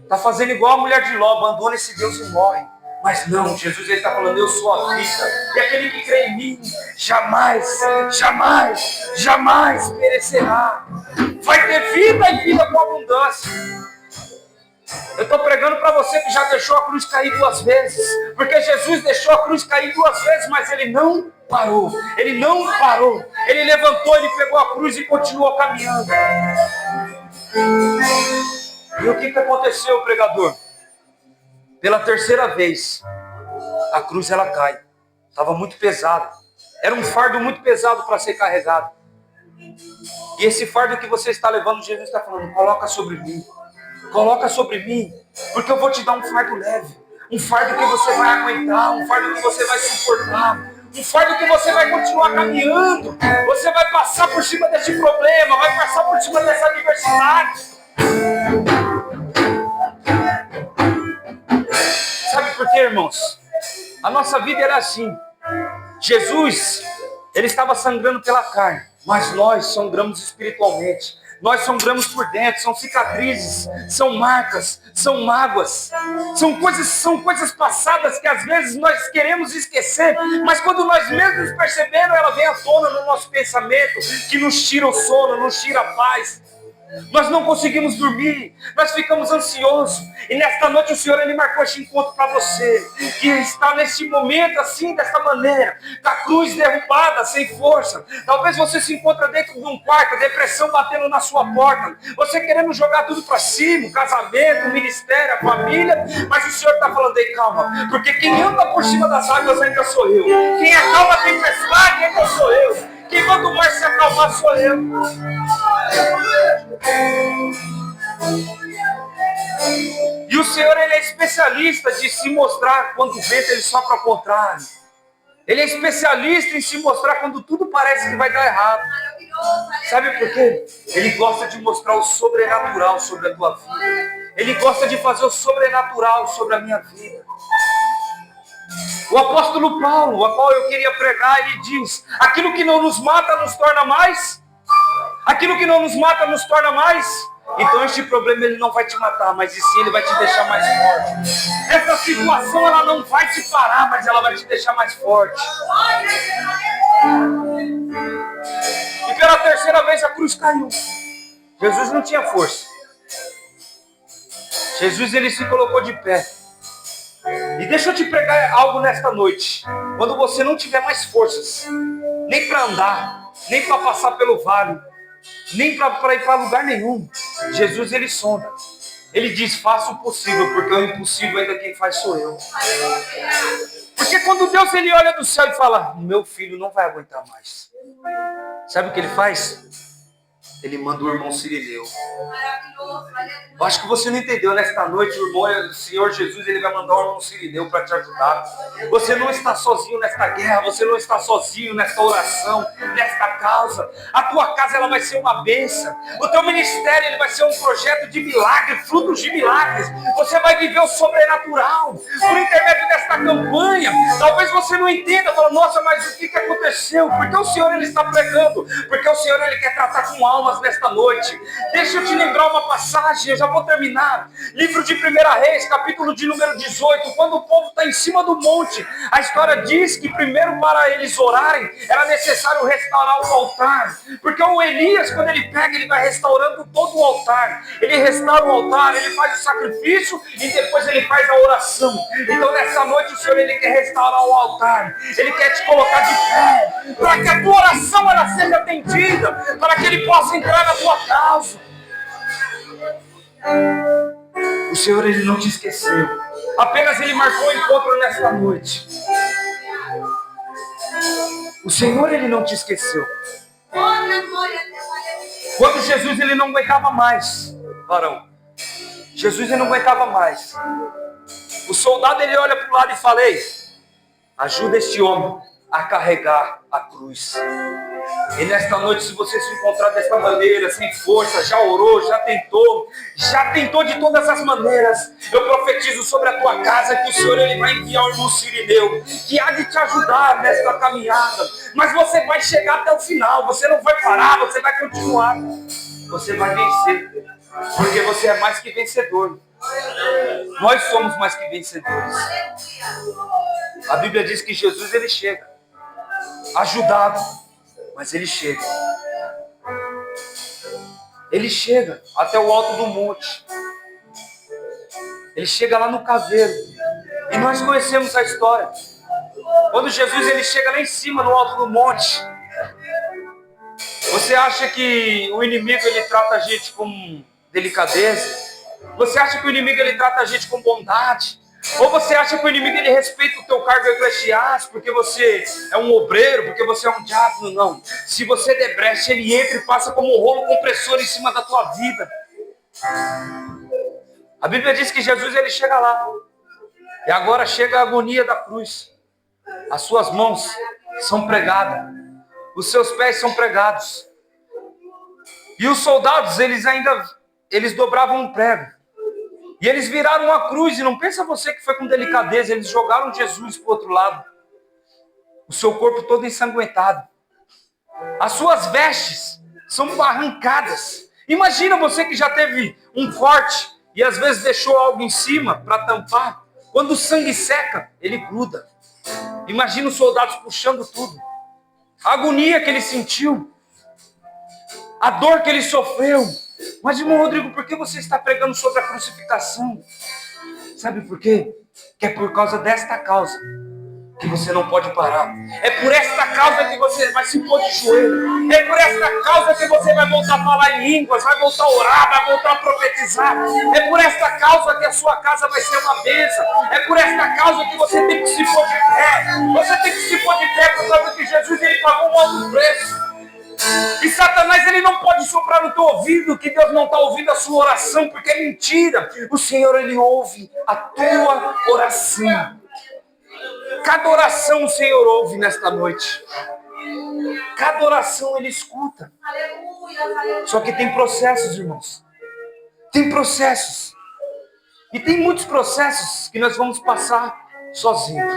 Está fazendo igual a mulher de Ló, abandona esse Deus e morre. Mas não, Jesus está falando, eu sou a vida. E aquele que crê em mim, jamais, jamais, jamais perecerá. Vai ter vida e vida com abundância. Eu estou pregando para você que já deixou a cruz cair 2 vezes. Porque Jesus deixou a cruz cair 2 vezes, mas ele não parou. Ele não parou. Ele levantou, ele pegou a cruz e continuou caminhando. E o que aconteceu, pregador? Pela 3ª vez, a cruz ela cai. Estava muito pesada. Era um fardo muito pesado para ser carregado. E esse fardo que você está levando, Jesus está falando, coloca sobre mim. Coloca sobre mim, porque eu vou te dar um fardo leve. Um fardo que você vai aguentar, um fardo que você vai suportar. Um fardo que você vai continuar caminhando. Você vai passar por cima desse problema, vai passar por cima dessa adversidade. Sabe por quê, irmãos? A nossa vida era assim. Jesus, ele estava sangrando pela carne, mas nós sangramos espiritualmente. Nós sangramos por dentro, são cicatrizes, são marcas, são mágoas, são coisas passadas que às vezes nós queremos esquecer, mas quando nós mesmos percebemos, ela vem à tona no nosso pensamento, que nos tira o sono, nos tira a paz. Nós não conseguimos dormir, nós ficamos ansiosos. E nesta noite o Senhor ele marcou este encontro para você, que está neste momento assim, desta maneira, com a cruz derrubada, sem força. Talvez você se encontre dentro de um quarto, a depressão batendo na sua porta, você querendo jogar tudo para cima, o casamento, o ministério, a família. Mas o Senhor está falando aí, calma, porque quem anda por cima das águas ainda sou eu. Quem acalma a tempestade ainda sou eu. Quem manda o mar se acalmar sou eu. E o Senhor ele é especialista de se mostrar quando o vento ele sopra ao contrário. Ele é especialista em se mostrar quando tudo parece que vai dar errado. Sabe por quê? Ele gosta de mostrar o sobrenatural sobre a tua vida. Ele gosta de fazer o sobrenatural sobre a minha vida. O apóstolo Paulo, a qual eu queria pregar, ele diz, aquilo que não nos mata nos torna mais. Aquilo que não nos mata nos torna mais. Então este problema ele não vai te matar, mas e sim ele vai te deixar mais forte. Essa situação ela não vai te parar, mas ela vai te deixar mais forte. E pela 3ª vez a cruz caiu. Jesus não tinha força. Jesus ele se colocou de pé. E deixa eu te pregar algo nesta noite. Quando você não tiver mais forças, nem para andar, nem para passar pelo vale, nem para ir para lugar nenhum, Jesus ele sonda. Ele diz, faça o possível, porque o impossível ainda quem faz sou eu. Porque quando Deus ele olha do céu e fala, meu filho não vai aguentar mais. Sabe o que ele faz? Ele manda o irmão Cirineu. Eu acho que você não entendeu nesta noite, o Senhor Jesus ele vai mandar o irmão Cirineu para te ajudar. Você não está sozinho nesta guerra, você não está sozinho nesta oração, nesta causa. A tua casa ela vai ser uma bênção. O teu ministério ele vai ser um projeto de milagre, frutos de milagres. Você vai viver o sobrenatural por intermédio desta campanha. Talvez você não entenda, fala, nossa, mas o que aconteceu? Porque o Senhor ele está pregando, porque o Senhor ele quer tratar com almas nesta noite. Deixa eu te lembrar uma passagem, eu já vou terminar. Livro de 1 Reis, capítulo de número 18. Quando o povo está em cima do monte, a história diz que primeiro para eles orarem, era necessário restaurar o altar. Porque o Elias, quando ele pega, ele vai restaurando todo o altar. Ele restaura o altar, ele faz o sacrifício e depois ele faz a oração. Então nessa noite o Senhor ele quer restaurar o altar. Ele quer te colocar de pé, para que a tua oração ela seja atendida, para que ele possa entrar na tua causa. O Senhor ele não te esqueceu. Apenas ele marcou o encontro nesta noite. O Senhor ele não te esqueceu. Quando Jesus ele não aguentava mais, varão. Jesus ele não aguentava mais. O soldado ele olha para o lado e fala, ei, ajuda este homem a carregar a cruz. E nesta noite, se você se encontrar desta maneira, sem força, já orou, já tentou de todas as maneiras, eu profetizo sobre a tua casa que o Senhor ele vai enviar o irmão Cirineu, que há de te ajudar nesta caminhada. Mas você vai chegar até o final, você não vai parar, você vai continuar. Você vai vencer, porque você é mais que vencedor. Nós somos mais que vencedores. A Bíblia diz que Jesus, ele chega ajudado, mas ele chega. Ele chega até o alto do monte. Ele chega lá no caveiro. E nós conhecemos a história. Quando Jesus ele chega lá em cima, no alto do monte, você acha que o inimigo ele trata a gente com delicadeza? Você acha que o inimigo ele trata a gente com bondade? Ou você acha que o inimigo ele respeita o teu cargo eclesiástico porque você é um obreiro, porque você é um diácono? Não. Se você der brecha, ele entra e passa como um rolo compressor em cima da tua vida. A Bíblia diz que Jesus ele chega lá. E agora chega a agonia da cruz. As suas mãos são pregadas. Os seus pés são pregados. E os soldados, eles dobravam um prego. E eles viraram uma cruz. E não pensa você que foi com delicadeza. Eles jogaram Jesus para o outro lado. O seu corpo todo ensanguentado. As suas vestes são arrancadas. Imagina você que já teve um corte e às vezes deixou algo em cima para tampar. Quando o sangue seca, ele gruda. Imagina os soldados puxando tudo. A agonia que ele sentiu. A dor que ele sofreu. Mas, irmão Rodrigo, por que você está pregando sobre a crucificação? Sabe por quê? Que é por causa desta causa que você não pode parar. É por esta causa que você vai se pôr de joelho. É por esta causa que você vai voltar a falar em línguas, vai voltar a orar, vai voltar a profetizar. É por esta causa que a sua casa vai ser uma bênção. É por esta causa que você tem que se pôr de pé. Você tem que se pôr de pé por causa que Jesus ele pagou um alto preço. E Satanás ele não pode soprar no teu ouvido que Deus não está ouvindo a sua oração, porque é mentira. O Senhor ele ouve a tua oração. Cada oração o Senhor ouve nesta noite. Cada oração ele escuta. Só que tem processos, irmãos. Tem processos. E tem muitos processos que nós vamos passar sozinhos.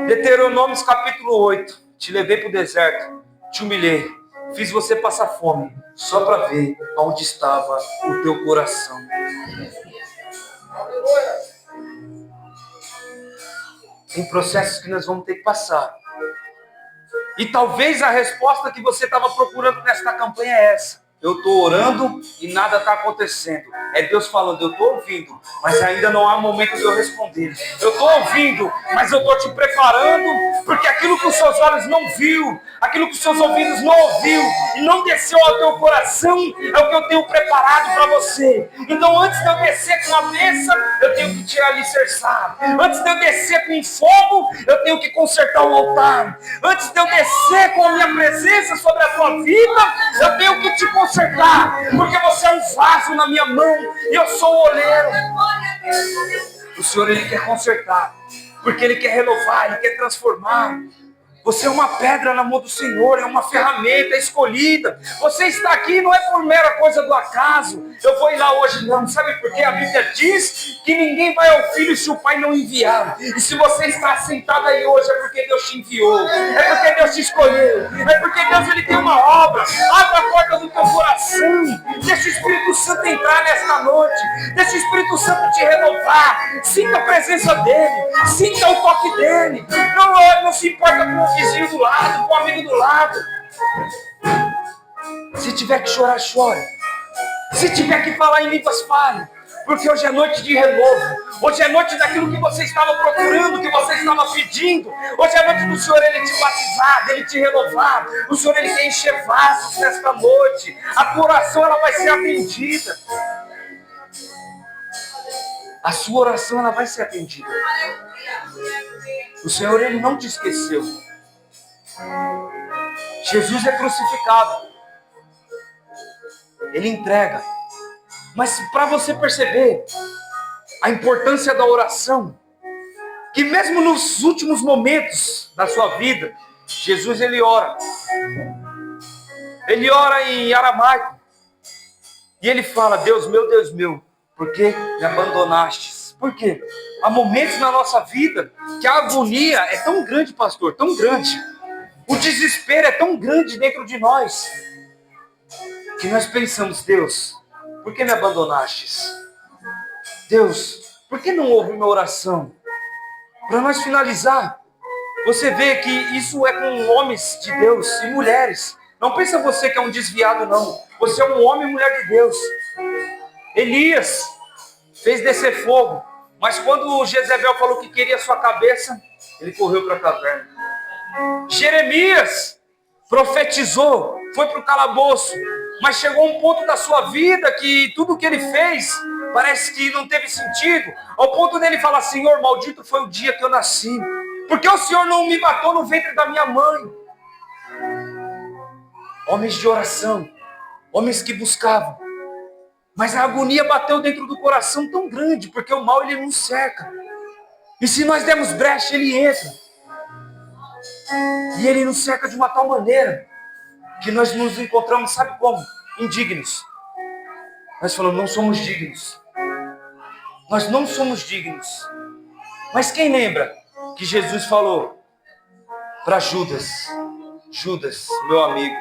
Deuteronômio capítulo 8. Te levei para o deserto, te humilhei, fiz você passar fome, só para ver onde estava o teu coração. Tem processos que nós vamos ter que passar. E talvez a resposta que você estava procurando nesta campanha é essa. Eu estou orando e nada está acontecendo. É Deus falando, eu estou ouvindo, mas ainda não há momento de eu responder. Eu estou ouvindo, mas eu estou te preparando, porque aquilo que os seus olhos não viu, aquilo que os seus ouvidos não ouviu, e não desceu ao teu coração, é o que eu tenho preparado para você. Então antes de eu descer com a bênção, eu tenho que te alicerçar. Antes de eu descer com fogo, eu tenho que consertar o altar. Antes de eu descer com a minha presença sobre a tua vida, eu tenho que te consertar, porque você é um vaso na minha mão e eu sou o oleiro. O Senhor ele quer consertar, porque ele quer renovar, ele quer transformar. Você é uma pedra na mão do Senhor, é uma ferramenta escolhida. Você está aqui não é por mera coisa do acaso. Eu vou ir lá hoje, não. Sabe por quê? A Bíblia diz que ninguém vai ao Filho se o Pai não enviar. E se você está sentado aí hoje, é porque Deus te enviou. É porque Deus te escolheu. É porque Deus ele tem uma obra. Abra a porta do teu coração. Deixa o Espírito Santo entrar nesta noite. Deixa o Espírito Santo te renovar. Sinta a presença dele. Sinta o toque dele. Não se importa com o vizinho do lado, com o amigo do lado. Se tiver que chorar, chore. Se tiver que falar em línguas, fale. Porque hoje é noite de renovo. Hoje é noite daquilo que você estava procurando, que você estava pedindo. Hoje é noite do Senhor ele te batizar, dele te renovar. O Senhor ele quer encher vasos nesta noite. A tua oração ela vai ser atendida. A sua oração ela vai ser atendida. O Senhor ele não te esqueceu. Jesus é crucificado. Ele entrega. Mas para você perceber a importância da oração, que mesmo nos últimos momentos da sua vida, Jesus ele ora. Ele ora em aramaico. E ele fala, Deus meu, por que me abandonastes? Por quê? Há momentos na nossa vida que a agonia é tão grande, pastor, tão grande. O desespero é tão grande dentro de nós, que nós pensamos, Deus, por que me abandonastes? Deus, por que não ouve minha oração? Para nós finalizar, você vê que isso é com homens de Deus e mulheres. Não pensa você que é um desviado, não. Você é um homem e mulher de Deus. Elias fez descer fogo, mas quando Jezebel falou que queria sua cabeça, ele correu para a caverna. Jeremias profetizou, foi para o calabouço, mas chegou um ponto da sua vida que tudo que ele fez parece que não teve sentido, ao ponto dele falar: Senhor, maldito foi o dia que eu nasci, porque o Senhor não me matou no ventre da minha mãe. Homens de oração, homens que buscavam, mas a agonia bateu dentro do coração tão grande, porque o mal ele nos cerca, e se nós demos brecha, ele entra, e ele nos cerca de uma tal maneira, que nós nos encontramos, sabe como? Indignos. Nós falamos: não somos dignos, nós não somos dignos. Mas quem lembra que Jesus falou para Judas: Judas, meu amigo?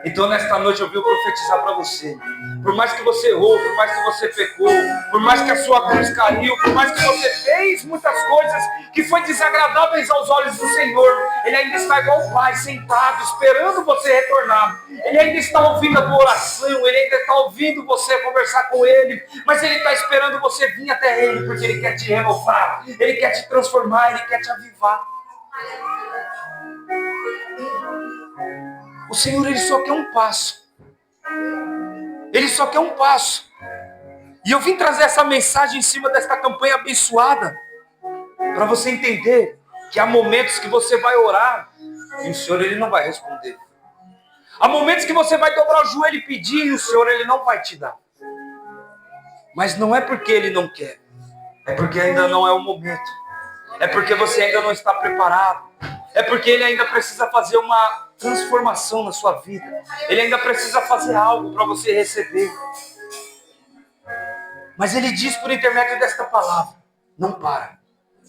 Então nesta noite eu vim profetizar para você. Por mais que você errou, por mais que você pecou, por mais que a sua cruz caiu, por mais que você fez muitas coisas que foi desagradáveis aos olhos do Senhor, Ele ainda está igual o Pai, sentado, esperando você retornar. Ele ainda está ouvindo a tua oração, Ele ainda está ouvindo você conversar com Ele, mas Ele está esperando você vir até Ele, porque Ele quer te renovar, Ele quer te transformar, Ele quer te avivar. O Senhor, Ele só quer um passo. Ele só quer um passo. E eu vim trazer essa mensagem em cima desta campanha abençoada, para você entender que há momentos que você vai orar e o Senhor, Ele não vai responder. Há momentos que você vai dobrar o joelho e pedir e o Senhor, Ele não vai te dar. Mas não é porque Ele não quer, é porque ainda não é o momento. É porque você ainda não está preparado. É porque Ele ainda precisa fazer uma transformação na sua vida. Ele ainda precisa fazer algo para você receber. Mas Ele diz por intermédio desta palavra: não para.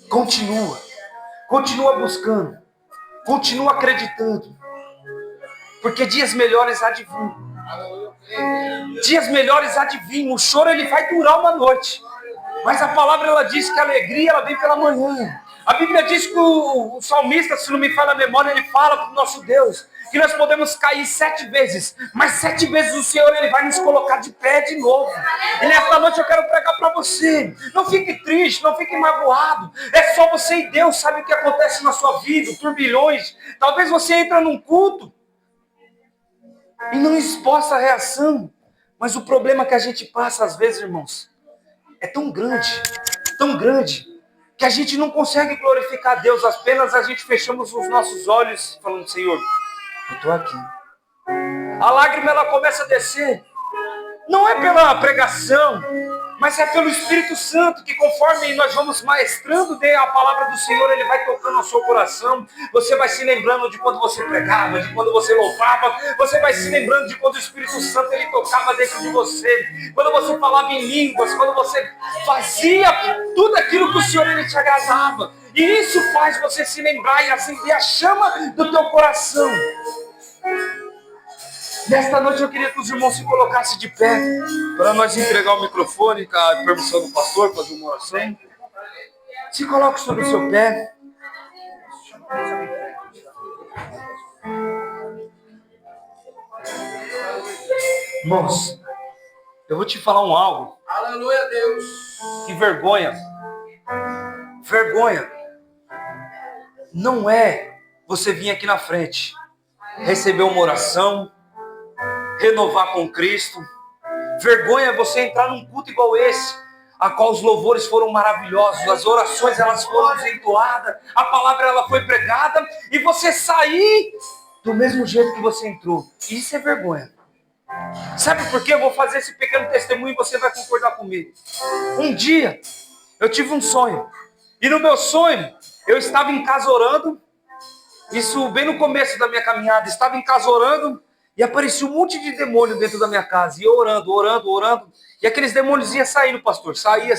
Continua. Continua buscando. Continua acreditando. Porque dias melhores há de vir. Dias melhores há de vir. O choro ele vai durar uma noite. Mas a palavra ela diz que a alegria ela vem pela manhã. A Bíblia diz que o salmista, se não me falha a memória, ele fala para o nosso Deus que nós podemos cair 7 vezes, mas 7 vezes o Senhor ele vai nos colocar de pé de novo. E nesta noite eu quero pregar para você: não fique triste, não fique magoado. É só você e Deus sabe o que acontece na sua vida, turbilhões. Talvez você entre num culto e não exposta a reação, mas o problema que a gente passa às vezes, irmãos, é tão grande, que a gente não consegue glorificar a Deus, apenas a gente fechamos os nossos olhos falando: Senhor, eu estou aqui. A lágrima ela começa a descer, não é pela pregação, mas é pelo Espírito Santo, que conforme nós vamos maestrando a palavra do Senhor, Ele vai tocando ao seu coração. Você vai se lembrando de quando você pregava, de quando você louvava, você vai se lembrando de quando o Espírito Santo ele tocava dentro de você, quando você falava em línguas, quando você fazia tudo aquilo que o Senhor ele te agradava. E isso faz você se lembrar e acender a chama do teu coração. Nesta noite eu queria que os irmãos se colocassem de pé, para nós entregar o microfone, com a permissão do pastor, fazer uma oração. Se coloque sobre o seu pé. Irmãos, eu vou te falar algo. Aleluia, Deus. Que vergonha. Vergonha não é você vir aqui na frente, receber uma oração, renovar com Cristo. Vergonha é você entrar num culto igual esse, a qual os louvores foram maravilhosos, as orações elas foram entoadas, a palavra ela foi pregada, e você sair do mesmo jeito que você entrou. Isso é vergonha. Sabe por quê? Eu vou fazer esse pequeno testemunho e você vai concordar comigo. Um dia, eu tive um sonho, e no meu sonho, eu estava em casa orando, isso bem no começo da minha caminhada, estava em casa orando, e aparecia um monte de demônio dentro da minha casa. E eu orando. E aqueles demônios iam saindo, pastor. Saía.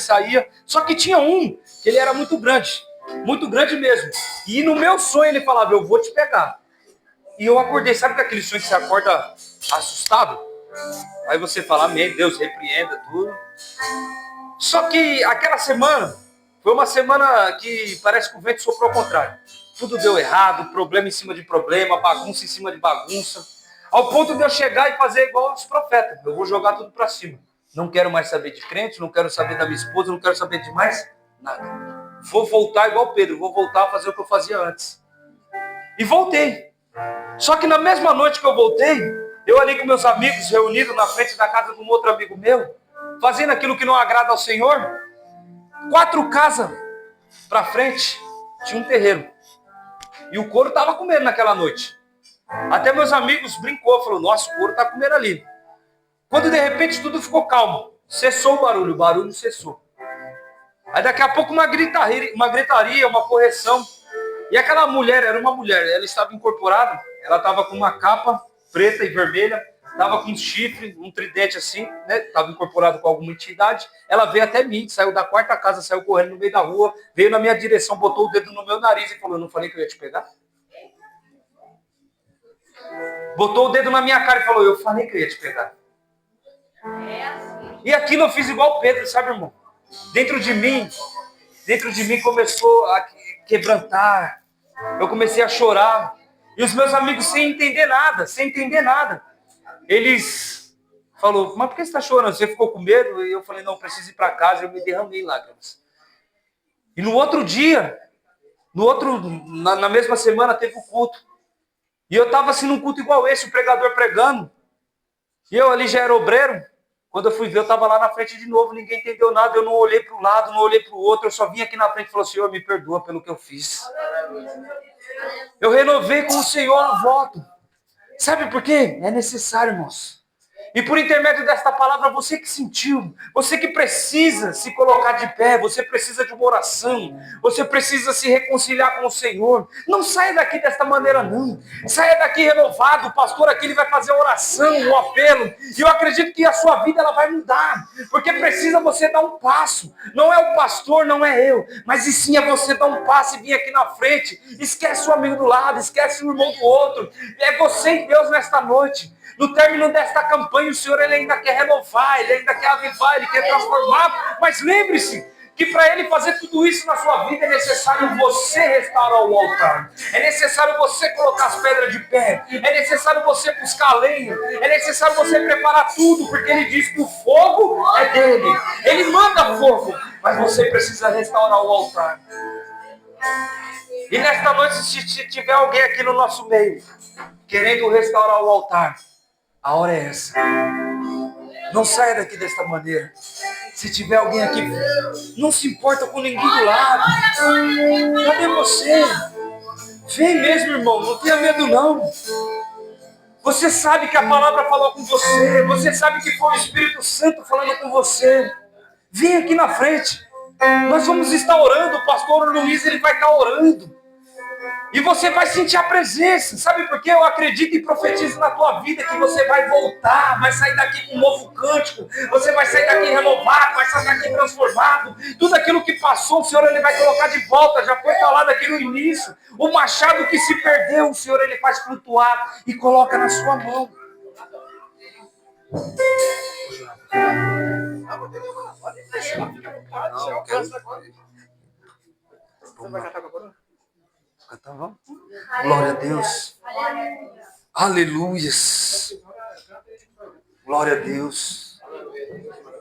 Só que tinha um, que ele era muito grande mesmo. E no meu sonho ele falava: eu vou te pegar. E eu acordei. Sabe aquele sonho que você acorda assustado? Aí você fala, amém, Deus repreenda tudo. Só que aquela semana, foi uma semana que parece que o vento soprou ao contrário. Tudo deu errado, problema em cima de problema, bagunça em cima de bagunça. Ao ponto de eu chegar e fazer igual os profetas. Eu vou jogar tudo para cima. Não quero mais saber de crente, não quero saber da minha esposa, não quero saber de mais nada. Vou voltar igual Pedro, vou voltar a fazer o que eu fazia antes. E voltei. Só que na mesma noite que eu voltei, eu ali com meus amigos reunidos na frente da casa de um outro amigo meu, fazendo aquilo que não agrada ao Senhor, 4 casas para frente, tinha um terreiro. E o couro estava comendo naquela noite. Até meus amigos brincou, falou, nossa, o couro está comendo ali. Quando de repente tudo ficou calmo, cessou o barulho cessou. Aí daqui a pouco uma gritaria, uma correção. E aquela mulher, era uma mulher, ela estava incorporada, ela estava com uma capa preta e vermelha, estava com um chifre, um tridente assim, né? Estava incorporado com alguma entidade. Ela veio até mim, saiu da 4ª casa, saiu correndo no meio da rua, veio na minha direção, botou o dedo no meu nariz e falou, eu não falei que eu ia te pegar? Botou o dedo na minha cara e falou, eu falei que eu ia te pegar. E aquilo eu fiz igual Pedro, sabe, irmão? Dentro de mim começou a quebrantar. Eu comecei a chorar. E os meus amigos sem entender nada. Eles falaram, mas por que você está chorando? Você ficou com medo? E eu falei, não, eu preciso ir para casa. Eu me derramei em lágrimas. E no outro dia, na mesma semana, teve o culto. E eu estava assim num culto igual esse, o pregador pregando. E eu ali já era obreiro. Quando eu fui ver, eu estava lá na frente de novo, ninguém entendeu nada, eu não olhei para um lado, não olhei para o outro, eu só vim aqui na frente e falei, Senhor, me perdoa pelo que eu fiz. Eu renovei com o Senhor o voto. Sabe por quê? É necessário, irmãos. E por intermédio desta palavra, você que sentiu, você que precisa se colocar de pé, você precisa de uma oração, você precisa se reconciliar com o Senhor. Não saia daqui desta maneira, não. Saia daqui renovado, o pastor aqui ele vai fazer a oração, o apelo. E eu acredito que a sua vida ela vai mudar, porque precisa você dar um passo. Não é o pastor, não é eu, mas e sim é você dar um passo e vir aqui na frente. Esquece o amigo do lado, esquece o irmão do outro. É você e Deus nesta noite. No término desta campanha, o Senhor ele ainda quer renovar, ele ainda quer avivar, ele quer transformar. Mas lembre-se que para ele fazer tudo isso na sua vida é necessário você restaurar o altar. É necessário você colocar as pedras de pé. É necessário você buscar a lenha. É necessário você preparar tudo, porque ele diz que o fogo é dele. Ele manda fogo, mas você precisa restaurar o altar. E nesta noite, se tiver alguém aqui no nosso meio, querendo restaurar o altar, a hora é essa. Não saia daqui desta maneira. Se tiver alguém aqui, não se importa com ninguém do lado. Cadê você? Vem mesmo, irmão. Não tenha medo, não. Você sabe que a palavra falou com você. Você sabe que foi o Espírito Santo falando com você. Vem aqui na frente. Nós vamos estar orando. O pastor Luiz ele vai estar orando. E você vai sentir a presença. Sabe por quê? Eu acredito e profetizo na tua vida que você vai voltar, vai sair daqui com um novo cântico, você vai sair daqui renovado, vai sair daqui transformado. Tudo aquilo que passou, o Senhor ele vai colocar de volta. Já foi falado aqui no início. O machado que se perdeu, o Senhor ele faz flutuar e coloca na sua mão. Você vai cantar com a coroa? Tá bom? Glória a Deus. Aleluias. Glória a Deus.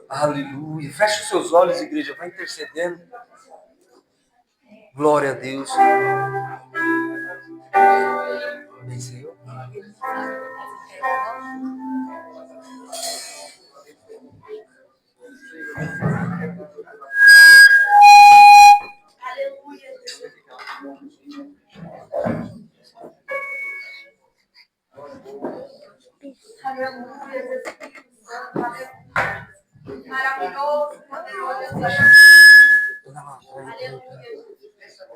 Aleluia. Feche os seus olhos, igreja. Vai intercedendo. Glória a Deus. Amém, Senhor. Aleluia, maravilhoso, poderoso. Aleluia.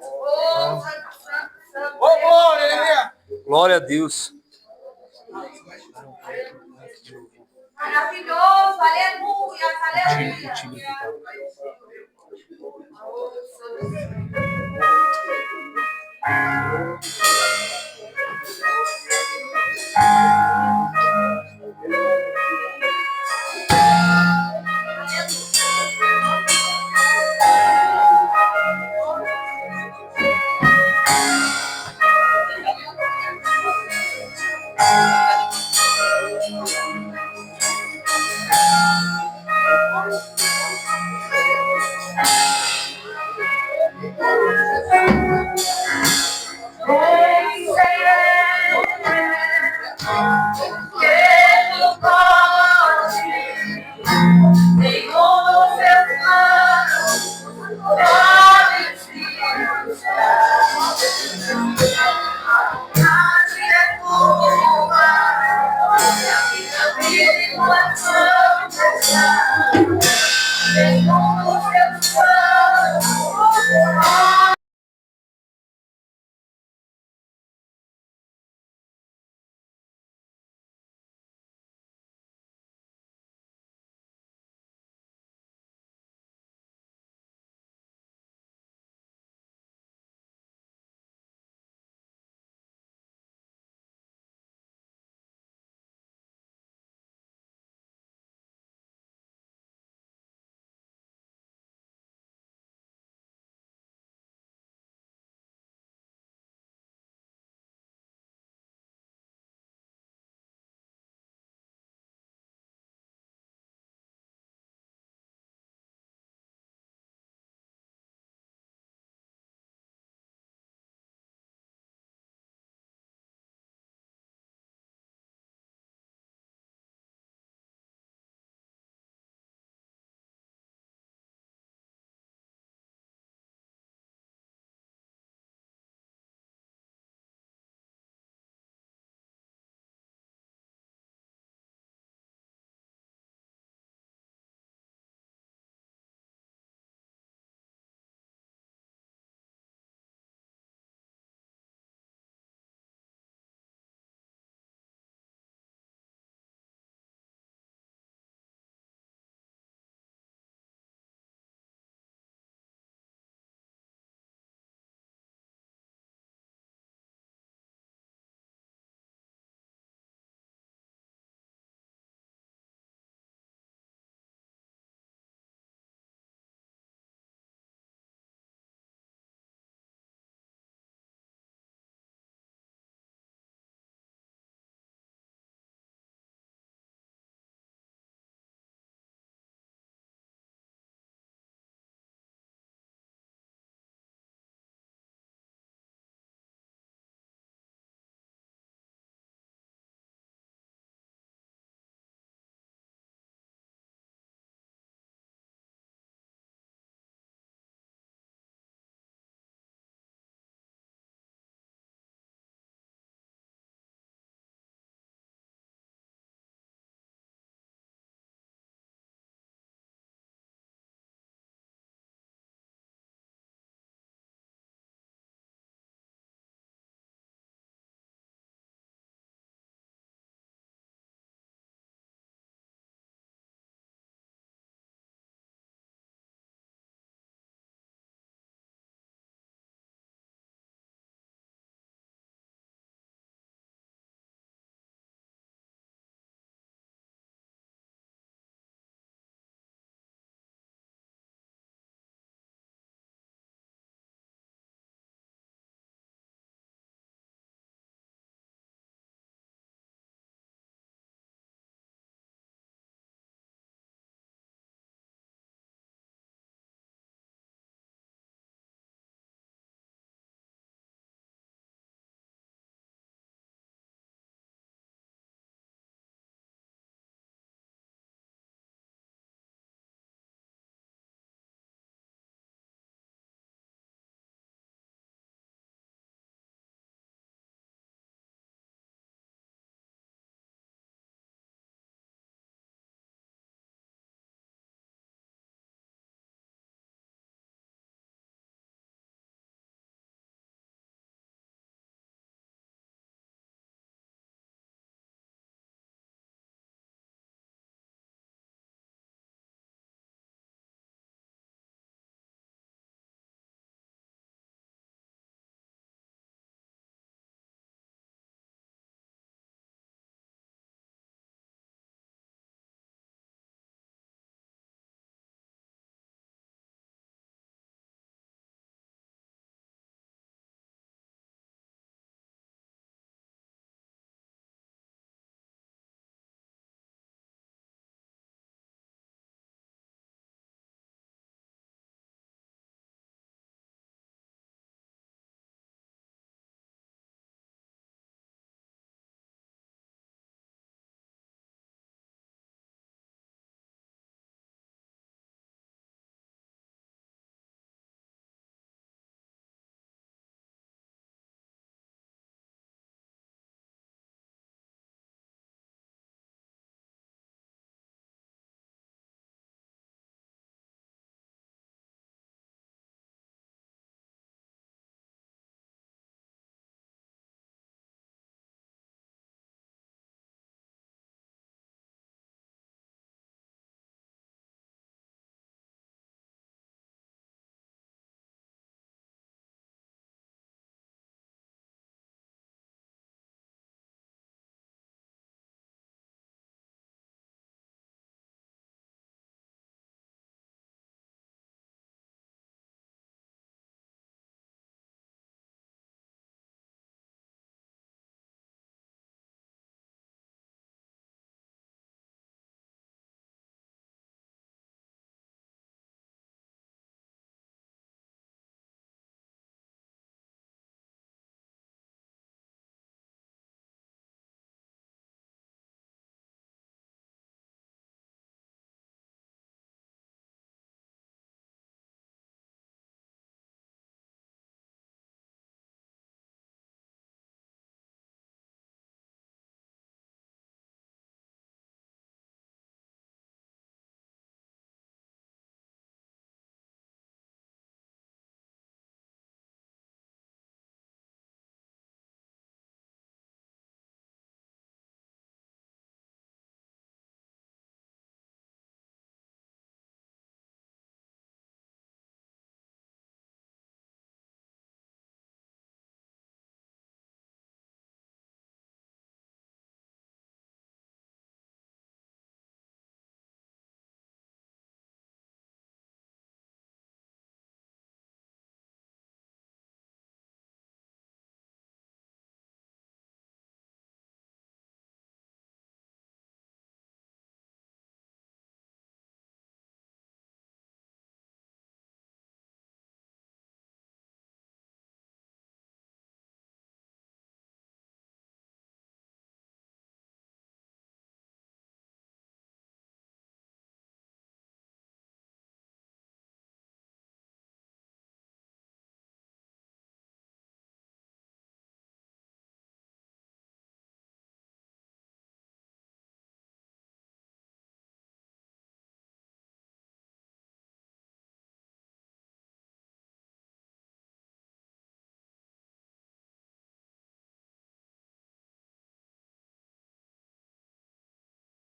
Oh, santo, santo, santo. Oh, glória, aleluia. Glória a Deus. Maravilhoso, aleluia, aleluia.